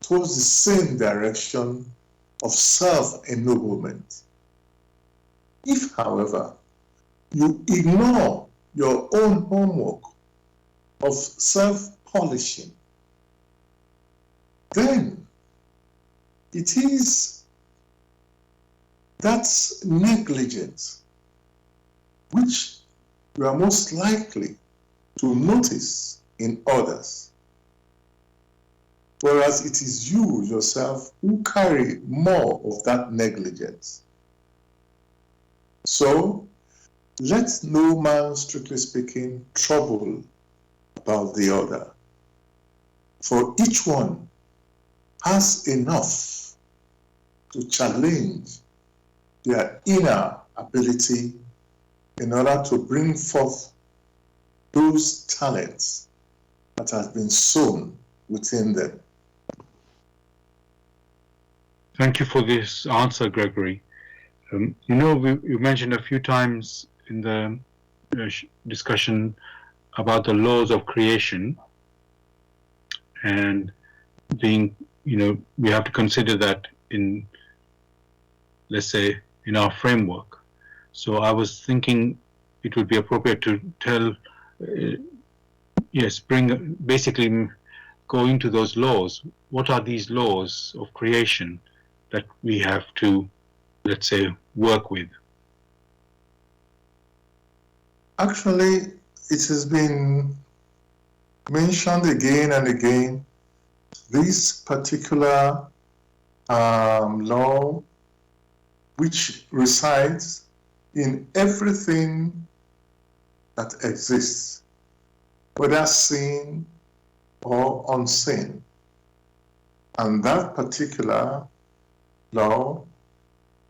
towards the same direction of self-ennoblement. If, however, you ignore your own homework of self-polishing, then it is that negligence which you are most likely to notice in others, whereas it is you yourself who carry more of that negligence. So, let no man, strictly speaking, trouble about the other, for each one has enough to challenge their inner ability in order to bring forth those talents that have been sown within them. Thank you for this answer, Gregory. You know, you mentioned a few times in the discussion about the laws of creation, and being, you know, we have to consider that in, let's say, in our framework. So I was thinking it would be appropriate to tell, yes, basically go into those laws. What are these laws of creation that we have to, let's say, work with? Actually, it has been mentioned again and again, this particular law which resides in everything that exists, whether seen or unseen. And that particular law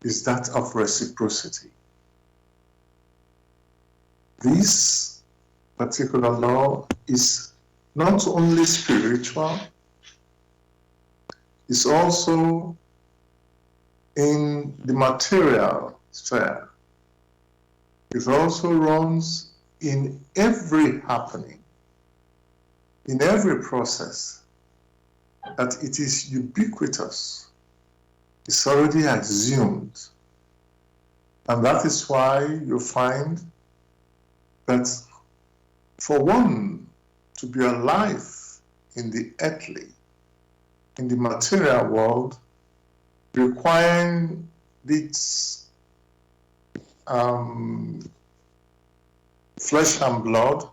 is that of reciprocity. This particular law is not only spiritual, it's also in the material sphere. It also runs in every happening, in every process, that it is ubiquitous. It's already assumed. And that is why you find that for one to be alive in the earthly, in the material world, requiring its flesh and blood,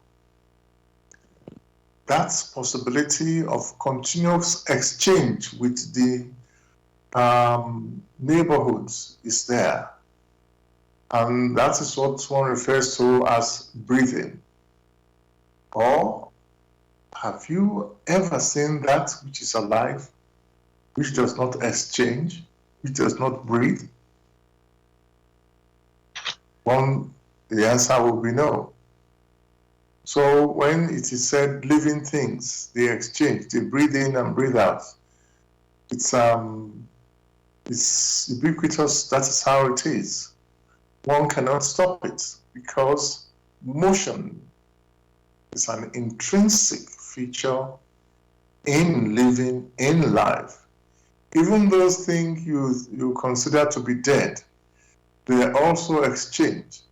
that possibility of continuous exchange with the neighborhoods is there. And that is what one refers to as breathing. Or have you ever seen that which is alive, which does not exchange, which does not breathe? The answer will be no. So when it is said living things, they exchange, they breathe in and breathe out, it's ubiquitous, that is how it is. One cannot stop it because motion is an intrinsic feature in living, in life. Even those things you consider to be dead, they are also exchanged.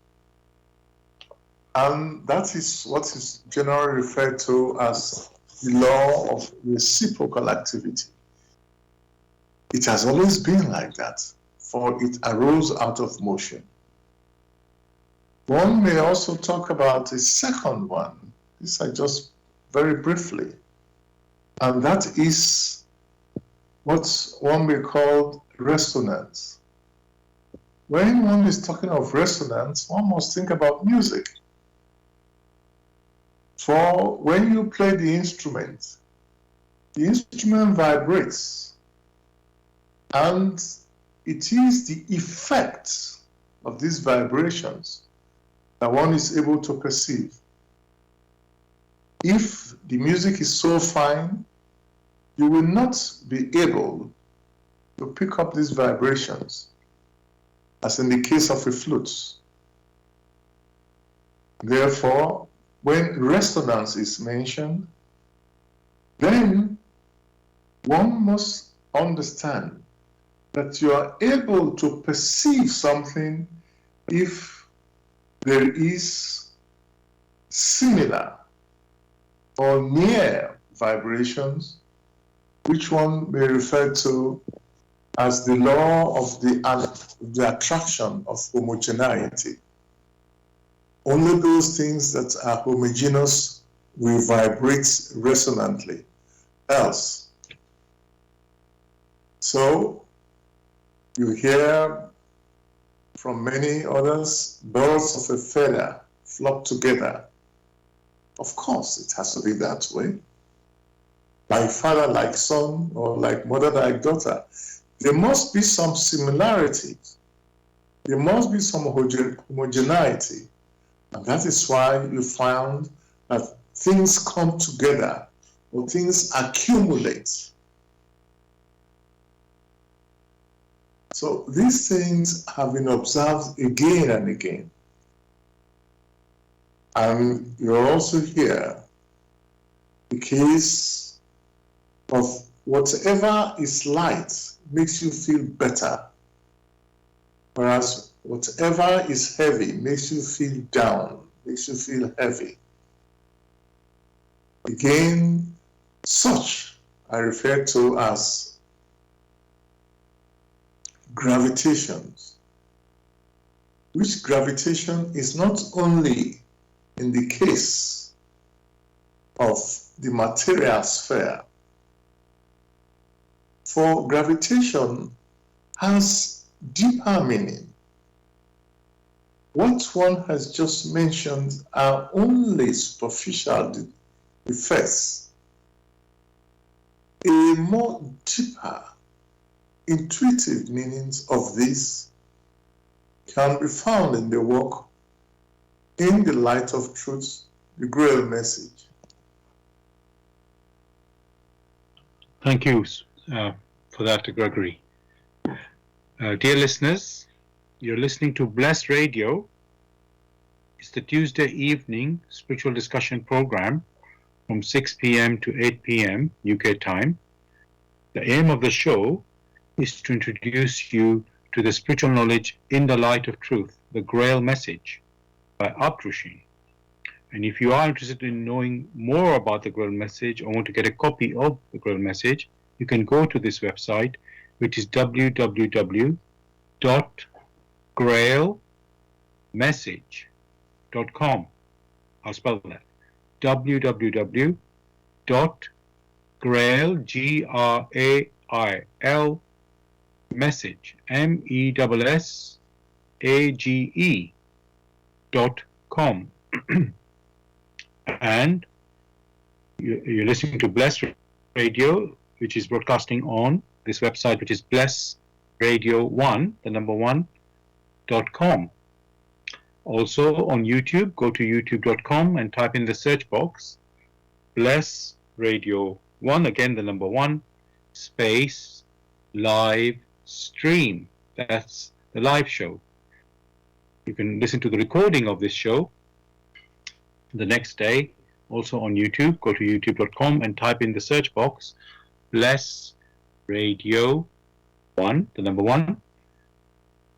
And that is what is generally referred to as the law of reciprocal activity. It has always been like that, for it arose out of motion. One may also talk about a second one. This I just very briefly. And that is what one may call resonance. When one is talking of resonance, one must think about music. For when you play the instrument vibrates, and it is the effect of these vibrations that one is able to perceive. If the music is so fine, you will not be able to pick up these vibrations, as in the case of a flute. Therefore, when resonance is mentioned, then one must understand that you are able to perceive something if there is similar or near vibrations, which one may refer to as the law of the attraction of homogeneity. Only those things that are homogeneous will vibrate resonantly, else. So, you hear from many others, birds of a feather flock together. Of course, it has to be that way. Like father, like son, or like mother, like daughter. There must be some similarities. There must be some homogeneity. And that is why you found that things come together or things accumulate. So these things have been observed again and again. And you're also here the case of whatever is light makes you feel better. Whereas whatever is heavy makes you feel down, makes you feel heavy. Again, such are referred to as gravitations, which gravitation is not only in the case of the material sphere, for gravitation has deeper meaning. What one has just mentioned are only superficial effects. A more deeper, intuitive meanings of this can be found in the work In the Light of Truth, the Grail Message. Thank you for that, Gregory. Dear listeners, you're listening to Blessed Radio. It's the Tuesday evening spiritual discussion program from 6 p.m. to 8 p.m. UK time. The aim of the show is to introduce you to the spiritual knowledge in the light of truth, the Grail Message by Abdrusheen. And if you are interested in knowing more about the Grail Message or want to get a copy of the Grail Message, you can go to this website, which is www.grailmessage.com. I'll spell that. www.grail, Grail, message, message.com. And you're listening to Bless Radio, which is broadcasting on this website, which is blessradio1, the number 1.com. Also on YouTube, go to youtube.com and type in the search box, Bless Radio 1, again the number 1, space, live stream. That's the live show. You can listen to the recording of this show the next day, also on YouTube. Go to youtube.com and type in the search box, Bless Radio 1, the number 1,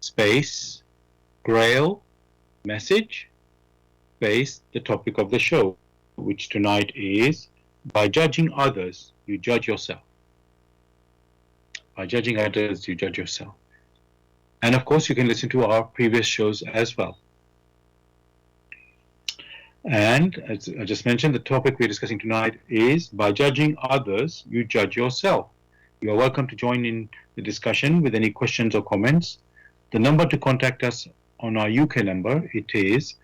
space, Grail Message, space, the topic of the show, which tonight is, by judging others, you judge yourself. By judging others, you judge yourself. And of course, you can listen to our previous shows as well. And as I just mentioned, the topic we're discussing tonight is, by judging others, you judge yourself. You are welcome to join in the discussion with any questions or comments. The number to contact us on our UK number, it is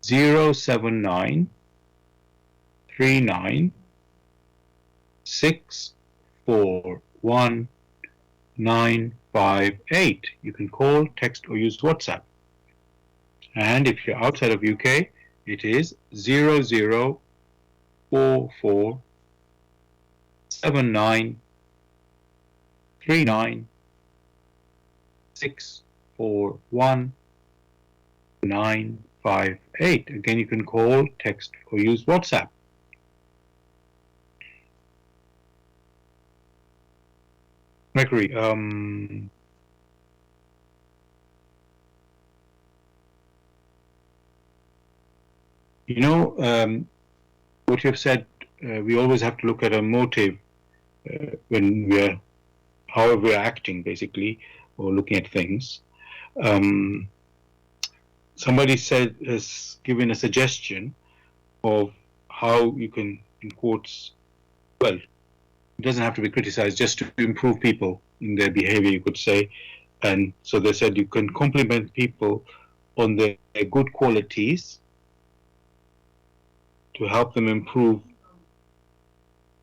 079 39 641 958. You can call, text, or use WhatsApp. And if you're outside of UK, it is 0044 79 39 641 958. Again, you can call, text, or use WhatsApp. Gregory, you know, what you have said, we always have to look at a motive when we are, however we are acting, basically, or looking at things. Somebody has given a suggestion of how you can, in quotes, well, it doesn't have to be criticized, just to improve people in their behavior, you could say. And so they said you can compliment people on their good qualities to help them improve,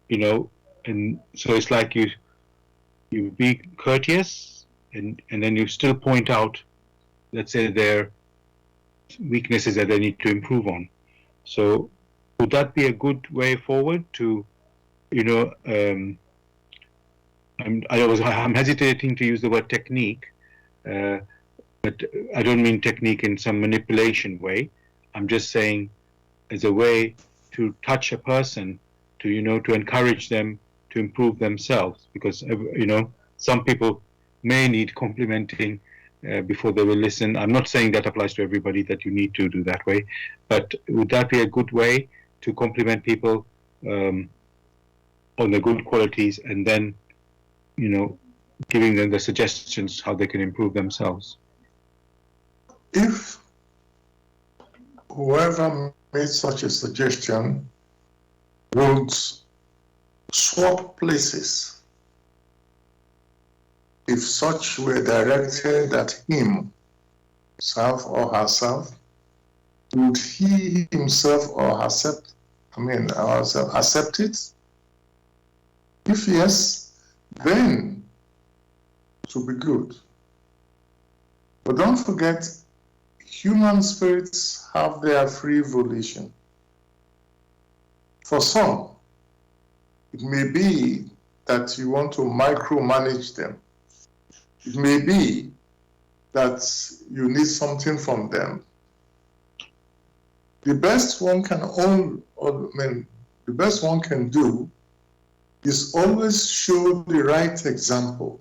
you know. And so it's like you be courteous, and then you still point out, let's say, their weaknesses that they need to improve on. So would that be a good way forward to, you know, I'm hesitating to use the word technique, but I don't mean technique in some manipulation way. I'm just saying as a way to touch a person, to, you know, to encourage them to improve themselves, because, you know, some people may need complimenting before they will listen. I'm not saying that applies to everybody, that you need to do that way, but would that be a good way to compliment people on the good qualities, and then, giving them the suggestions how they can improve themselves? If whoever made such a suggestion would swap places, if such were directed at himself or herself, would he himself or herself, accept it? If yes, then it will be good. But don't forget, human spirits have their free volition. For some, it may be that you want to micromanage them. It may be that you need something from them. The best one can do is always show the right example,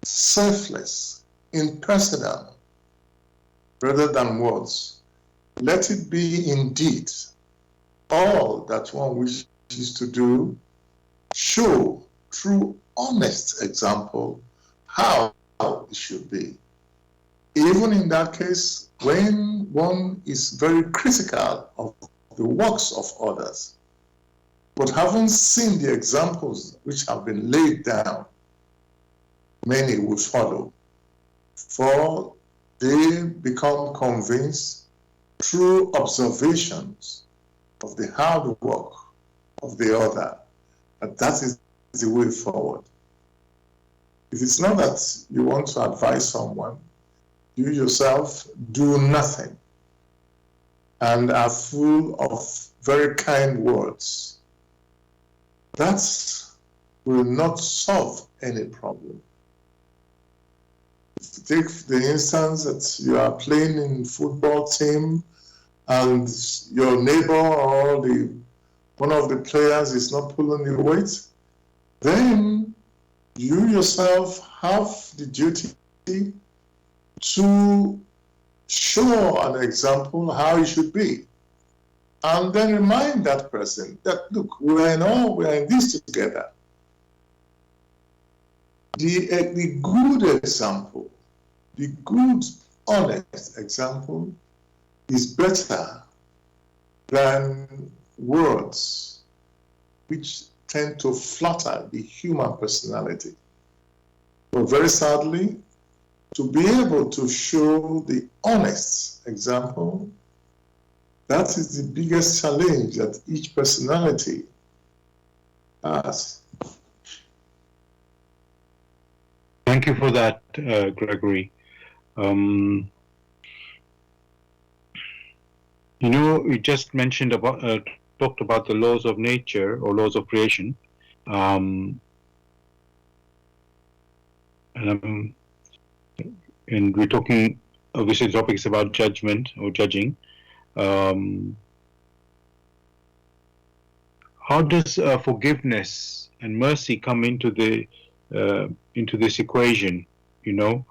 selfless, impersonal, rather than words. Let it be indeed all that one wishes to do. Show through honest example how it should be. Even in that case, when one is very critical of the works of others, but haven't seen the examples which have been laid down, many will follow, for they become convinced through observations of the hard work of the other, that is the way forward. If it's not that you want to advise someone, you yourself do nothing and are full of very kind words, that will not solve any problem. Take the instance that you are playing in football team and your neighbor or one of the players is not pulling your weight, then you yourself have the duty to show an example how it should be. And then remind that person that, look, we are in this together. The good example, the good, honest example is better than words which tend to flatter the human personality. But very sadly, to be able to show the honest example, that is the biggest challenge that each personality has. Thank you for that, Gregory. You just mentioned talked about the laws of nature or laws of creation, and we're talking, obviously the topic is about judgment or judging. How does forgiveness and mercy come into this equation, and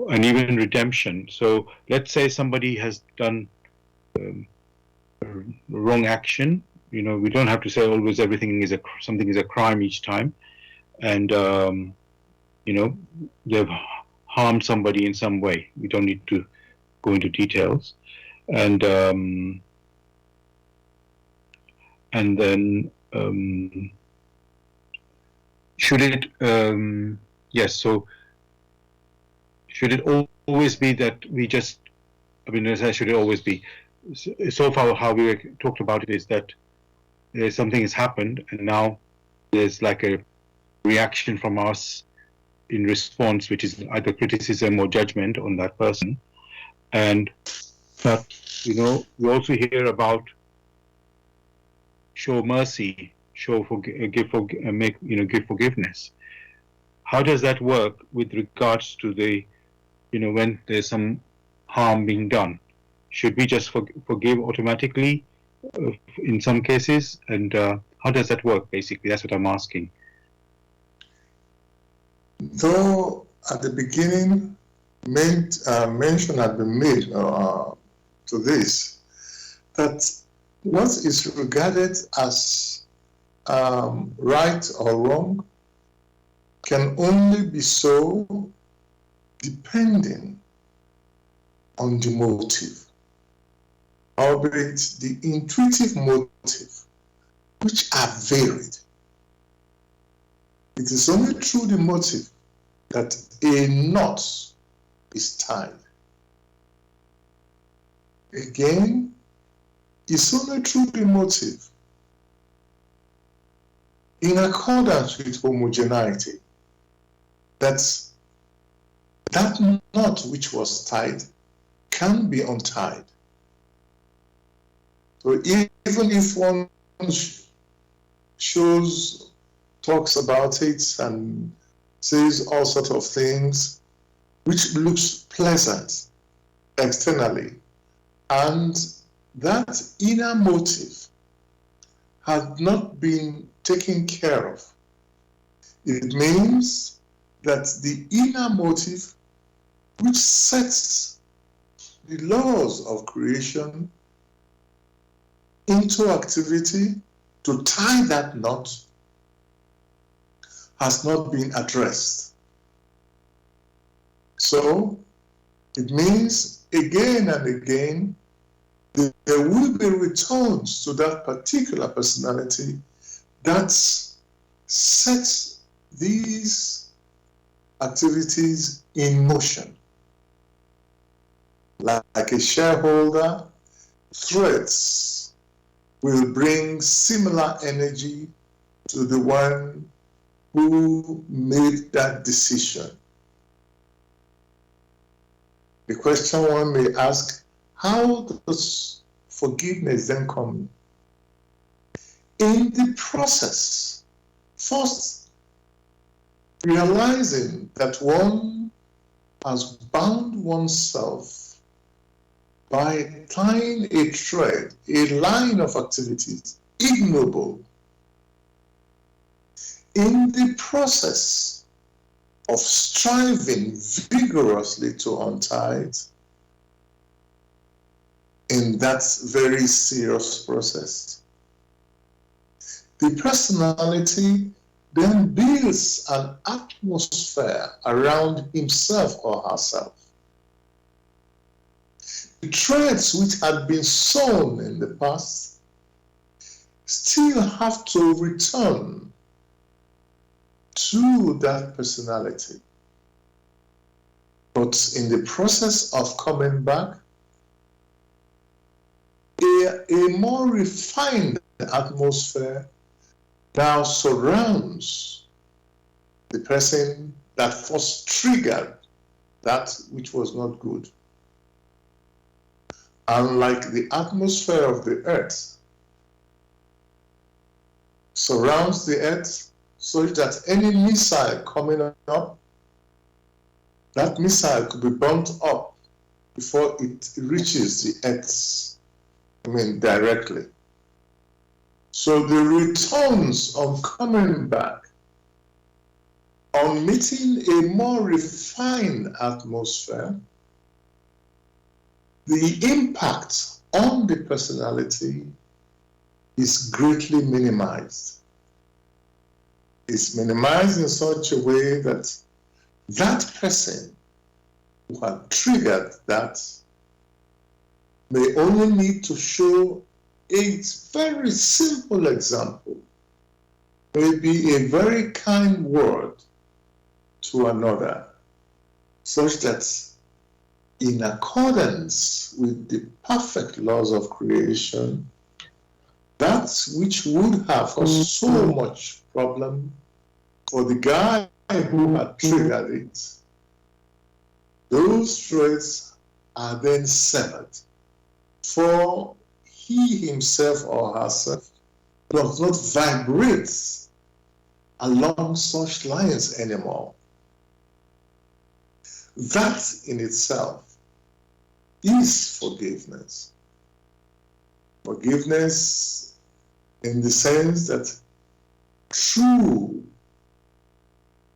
even redemption? So let's say somebody has done wrong action. We don't have to say always something is a crime each time, and they've harmed somebody in some way. We don't need to go into details, and then should it so should it always be that we just, should it always be? So far how we talked about it is that something has happened and now there's like a reaction from us in response, which is either criticism or judgment on that person. But we also hear about show mercy, give forgiveness. How does that work with regards to the when there's some harm being done? Should we just forgive automatically in some cases? And how does that work, basically? That's what I'm asking. Though at the beginning, mention had been made to this, that what is regarded as right or wrong can only be so depending on the motive, albeit the intuitive motive, which are varied. It is only through the motive that a knot is tied. Again, it's only through the motive, in accordance with homogeneity, that knot which was tied can be untied. So even if one talks about it and says all sorts of things which looks pleasant externally, and that inner motive had not been taken care of, it means that the inner motive which sets the laws of creation into activity to tie that knot has not been addressed. So it means again and again there will be returns to that particular personality that sets these activities in motion. Like a shareholder, threats will bring similar energy to the one who made that decision. The question one may ask, how does forgiveness then come in the process? First, realizing that one has bound oneself by tying a thread, a line of activities, ignoble. In the process of striving vigorously to untie it, in that very serious process, the personality then builds an atmosphere around himself or herself. The threads which had been sown in the past still have to return to that personality. But in the process of coming back, a more refined atmosphere now surrounds the person that first triggered that which was not good. Unlike the atmosphere of the earth surrounds the earth such that any missile coming up, that missile could be burnt up before it reaches the earth, directly. So the returns on coming back, on meeting a more refined atmosphere, the impact on the personality is greatly minimized. It's minimized in such a way that that person who had triggered that may only need to show a very simple example, maybe a very kind word to another, such that in accordance with the perfect laws of creation, that which would have caused so much problem for the guy who had triggered it, those threads are then severed. For he himself or herself does not vibrate along such lines anymore. That in itself is forgiveness. Forgiveness in the sense that true,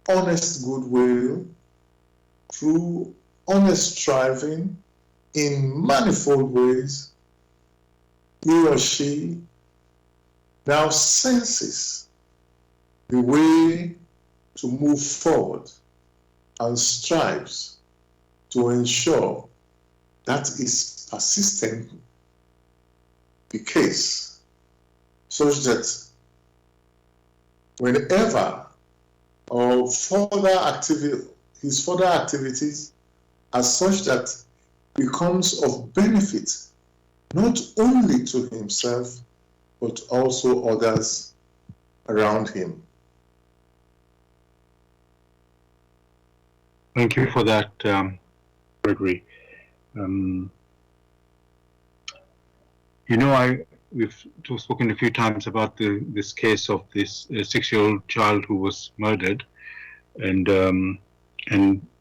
honest goodwill through honest striving in manifold ways, he or she now senses the way to move forward and strives to ensure that is persistent the case, such that whenever or his further activities are such that becomes of benefit not only to himself but also others around him. Thank you for that, Gregory. We've spoken a few times about this case of this 6-year-old child who was murdered, and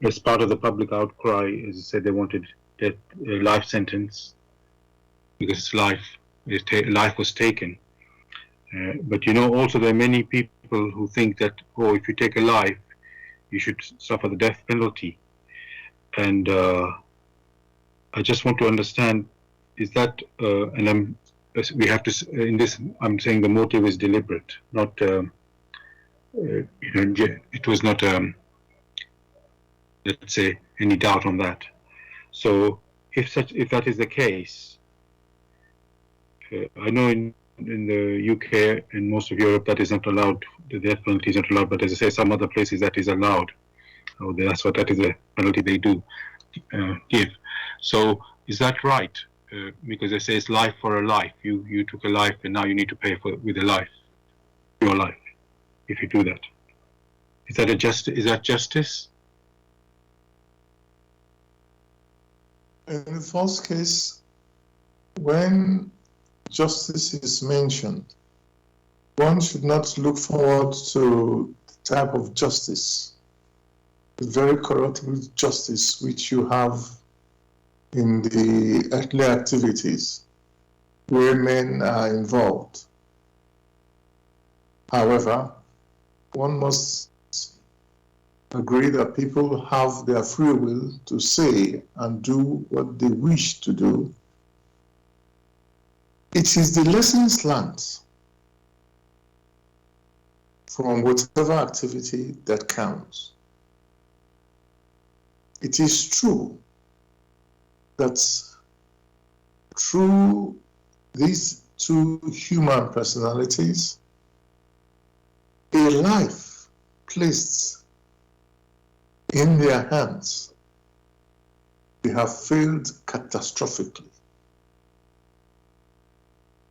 as part of the public outcry, as I said, they wanted a life sentence because life was taken. But also there are many people who think that, if you take a life, you should suffer the death penalty. And I just want to understand, is that, we have to, in this, I'm saying the motive is deliberate, not, it was not, let's say, any doubt on that. So if that is the case, I know in the UK and most of Europe that is not allowed, the death penalty is not allowed, but as I say, some other places that is allowed. That is a penalty they do give. So is that right? Because they say it's life for a life. You took a life and now you need to pay with a life, your life, if you do that. Is that justice? In the first case, when justice is mentioned, one should not look forward to the type of justice, the very corruptible justice which you have in the earthly activities where men are involved. However, one must agree that people have their free will to say and do what they wish to do. It is the lessons learned from whatever activity that counts. It is true that through these two human personalities, a life placed in their hands, they have failed catastrophically.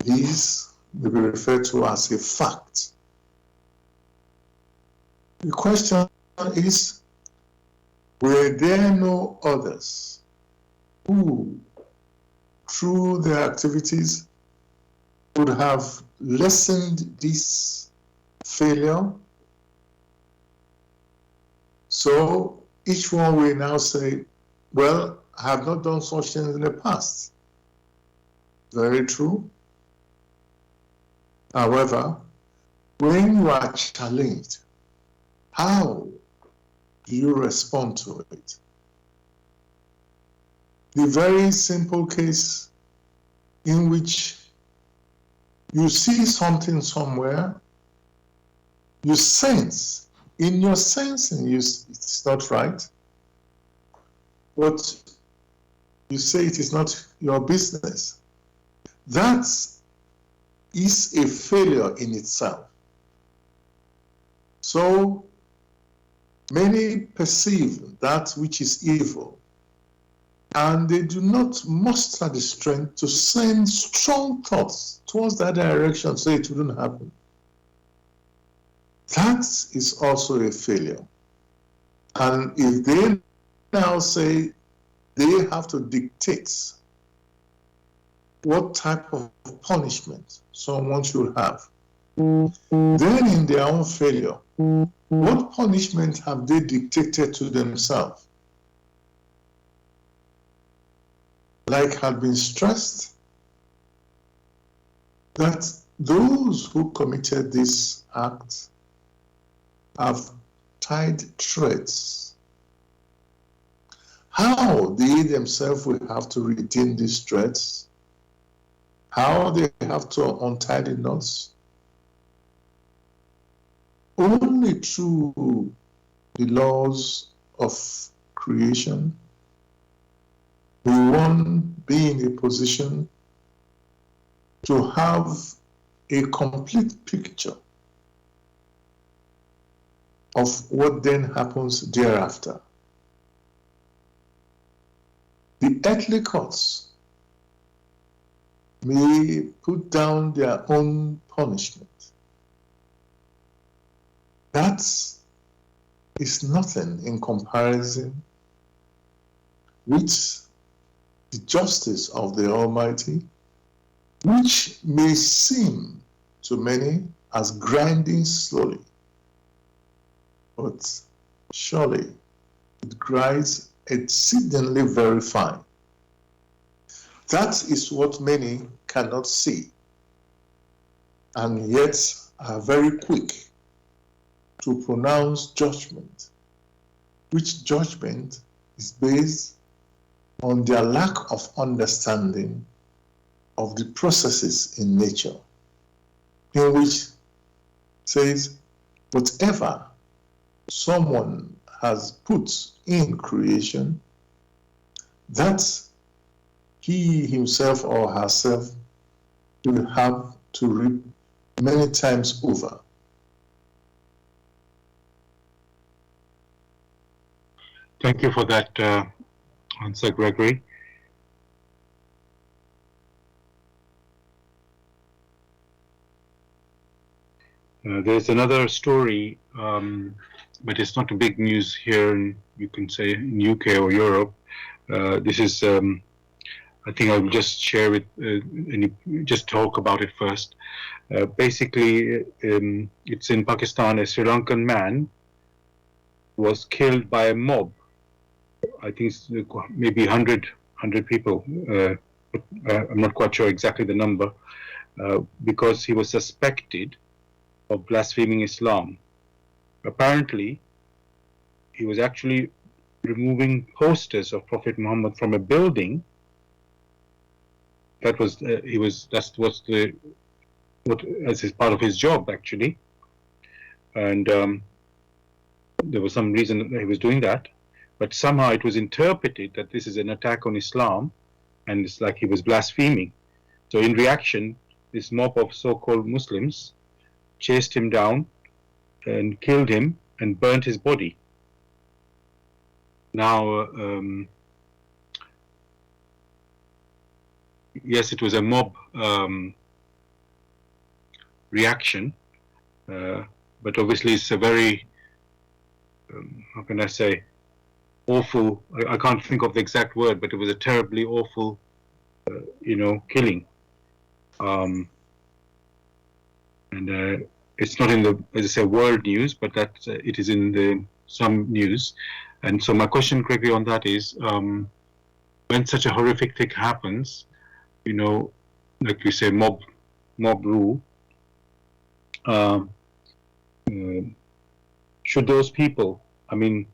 These may be referred to as a fact. The question is, were there no others who, through their activities, would have lessened this failure? So each one will now say, well, I have not done such things in the past. Very true. However, when you are challenged, how do you respond to it? The very simple case in which you see something somewhere, you sense, in your sensing, it's not right, but you say it is not your business. That is a failure in itself. So many perceive that which is evil, and they do not muster the strength to send strong thoughts towards that direction so it wouldn't happen. That is also a failure. And if they now say they have to dictate what type of punishment someone should have, then in their own failure, what punishment have they dictated to themselves? Like had been stressed, that those who committed this act have tied threads how they themselves will have to redeem these threads, how they have to untie the knots. Only through the laws of creation will one be in a position to have a complete picture of what then happens thereafter. The earthly courts may put down their own punishment. That is nothing in comparison with the justice of the Almighty, which may seem to many as grinding slowly, but surely it grinds exceedingly very fine. That is what many cannot see, and yet are very quick to pronounce judgment, which judgment is based on their lack of understanding of the processes in nature, in which says whatever someone has put in creation, that he himself or herself will have to reap many times over. Thank you for that answer, Gregory. There's another story, but it's not a big news here in, you can say, in UK or Europe. This is, I think I'll just share it, just talk about it first. Basically, it's in Pakistan. A Sri Lankan man was killed by a mob. I think it's maybe 100 people. I'm not quite sure exactly the number, because he was suspected of blaspheming Islam. Apparently, he was actually removing posters of Prophet Muhammad from a building. That was as part of his job, actually, and there was some reason that he was doing that, but somehow it was interpreted that this is an attack on Islam, and it's like he was blaspheming. So in reaction, this mob of so-called Muslims chased him down and killed him and burnt his body. Now, yes, it was a mob reaction, but obviously it's a very, how can I say, awful, I can't think of the exact word, but it was a terribly awful, killing. And it's not in the, as I say, world news, but that it is in some news. And so my question, Gregory, on that is, when such a horrific thing happens, like you say, mob rule, should those people, I mean,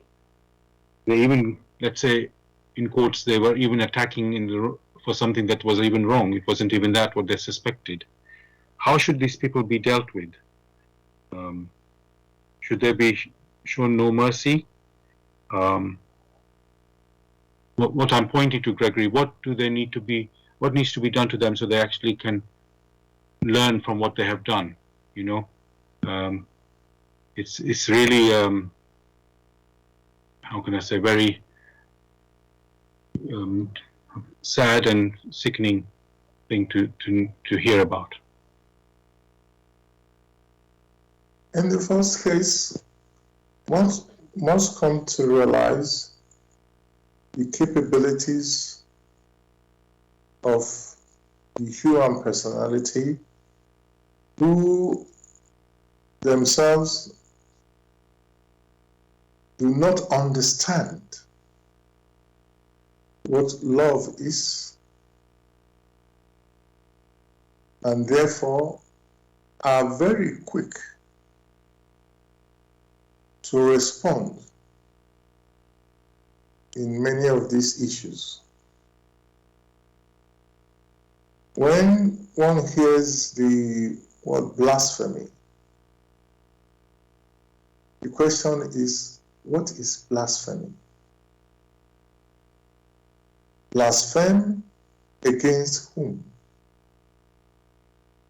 they even, let's say, in quotes, they were even attacking for something that was even wrong. It wasn't even that what they suspected. How should these people be dealt with? Should they be shown no mercy? What I'm pointing to, Gregory, what needs to be done to them so they actually can learn from what they have done? It's really, how can I say, very sad and sickening thing to hear about. In the first case, one must come to realize the capabilities of the human personality, who themselves do not understand what love is, and therefore are very quick to respond in many of these issues. When one hears the word blasphemy, the question is, what is blasphemy? Blaspheme against whom?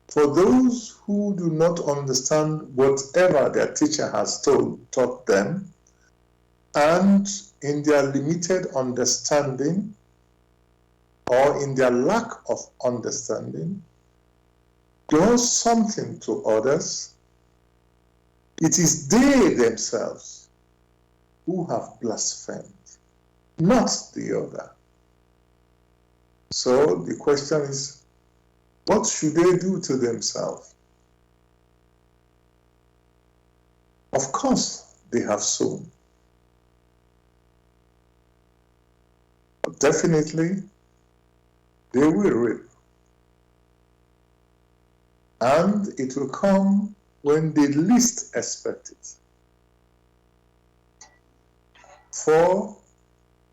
For those who do not understand whatever their teacher has taught them, and in their limited understanding or in their lack of understanding, does something to others, it is they themselves who have blasphemed, not the other. So the question is, what should they do to themselves? Of course, they have sown. But definitely, they will reap. And it will come when they least expect it. For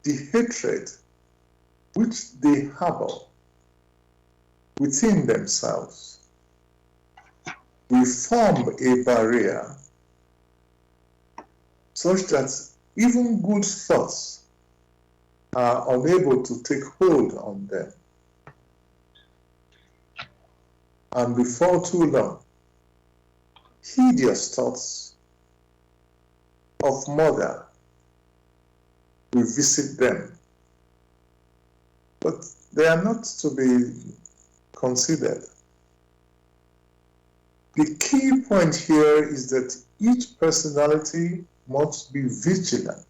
the hatred which they harbor within themselves will form a barrier such that even good thoughts are unable to take hold on them. And before too long, hideous thoughts of murder will visit them. But they are not to be considered. The key point here is that each personality must be vigilant.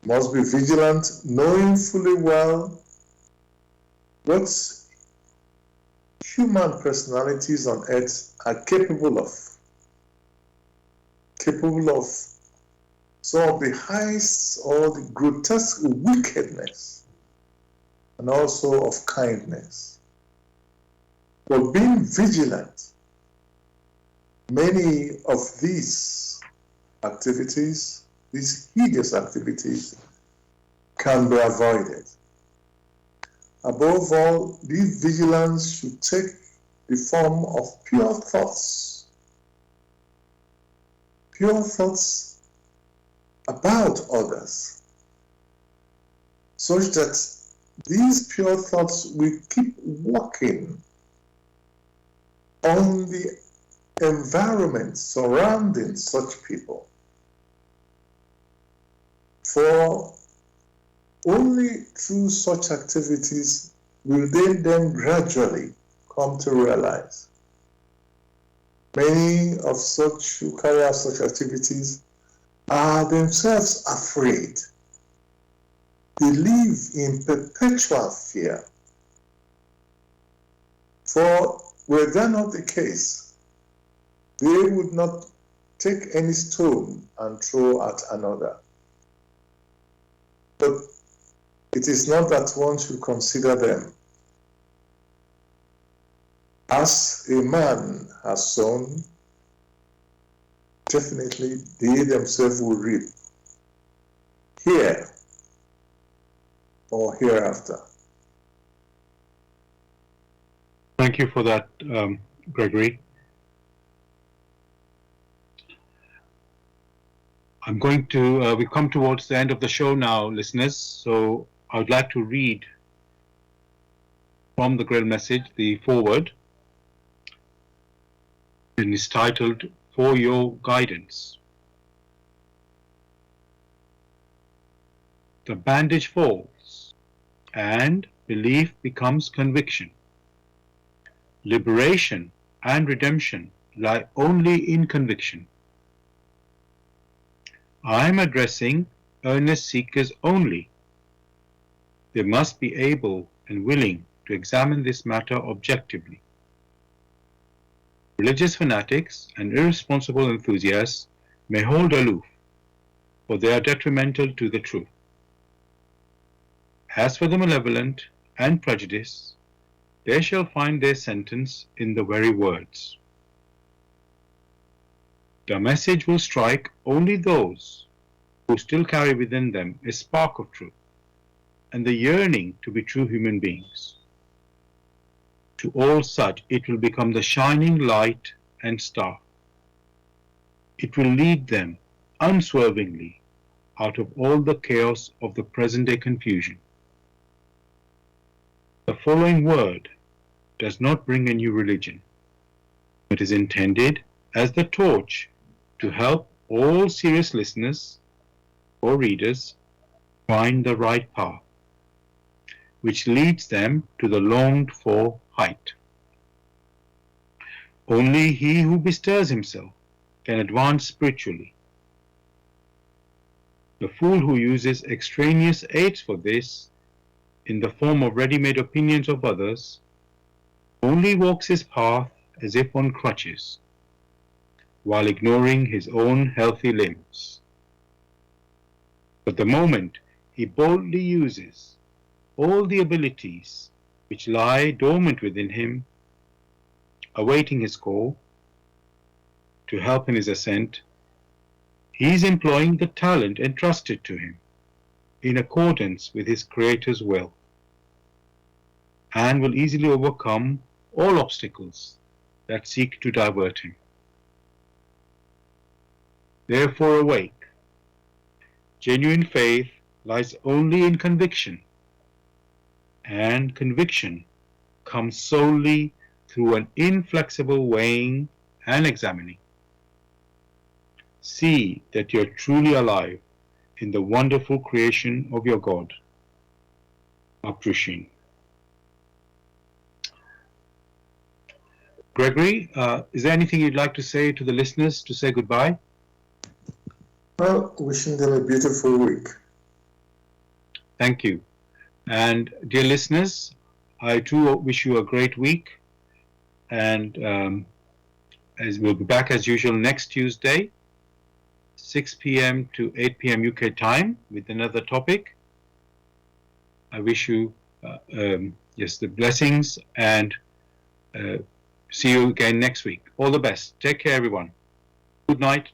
Must be vigilant, knowing fully well what human personalities on earth are capable of. Capable of some of the highest or the grotesque wickedness, and also of kindness. But being vigilant, many of these activities, these hideous activities, can be avoided. Above all, this vigilance should take the form of pure thoughts. Pure thoughts about others, such that these pure thoughts will keep working on the environment surrounding such people. For only through such activities will they then gradually come to realize. Many of such who carry out such activities are themselves afraid. They live in perpetual fear. For were that not the case, they would not take any stone and throw at another. But it is not that one should consider them. As a man has sown, definitely they themselves will reap, here or hereafter. Thank you for that, Gregory. I'm going to, we've come towards the end of the show now, listeners, so I would like to read from the Grail Message, the foreword, and it's titled, For Your Guidance. The bandage falls, and belief becomes conviction. Liberation and redemption lie only in conviction. I am addressing earnest seekers only. They must be able and willing to examine this matter objectively. Religious fanatics and irresponsible enthusiasts may hold aloof, for they are detrimental to the truth. As for the malevolent and prejudiced, they shall find their sentence in the very words. The message will strike only those who still carry within them a spark of truth and the yearning to be true human beings. To all such, it will become the shining light and star. It will lead them unswervingly out of all the chaos of the present-day confusion. The following word does not bring a new religion. It is intended as the torch to help all serious listeners or readers find the right path, which leads them to the longed-for height. Only he who bestirs himself can advance spiritually. The fool who uses extraneous aids for this, in the form of ready-made opinions of others, only walks his path as if on crutches, while ignoring his own healthy limbs. But the moment he boldly uses all the abilities which lie dormant within him, awaiting his call to help in his ascent, he is employing the talent entrusted to him in accordance with his Creator's will, and will easily overcome all obstacles that seek to divert him. Therefore awake. Genuine faith lies only in conviction, and conviction comes solely through an inflexible weighing and examining. See that you are truly alive in the wonderful creation of your God. Appreciation. Gregory, is there anything you'd like to say to the listeners to say goodbye? Well, wishing them a beautiful week. Thank you. And dear listeners, I too wish you a great week. And as we'll be back as usual next Tuesday, 6 p.m. to 8 p.m. UK time with another topic. I wish you the blessings, and see you again next week. All the best. Take care, everyone. Good night.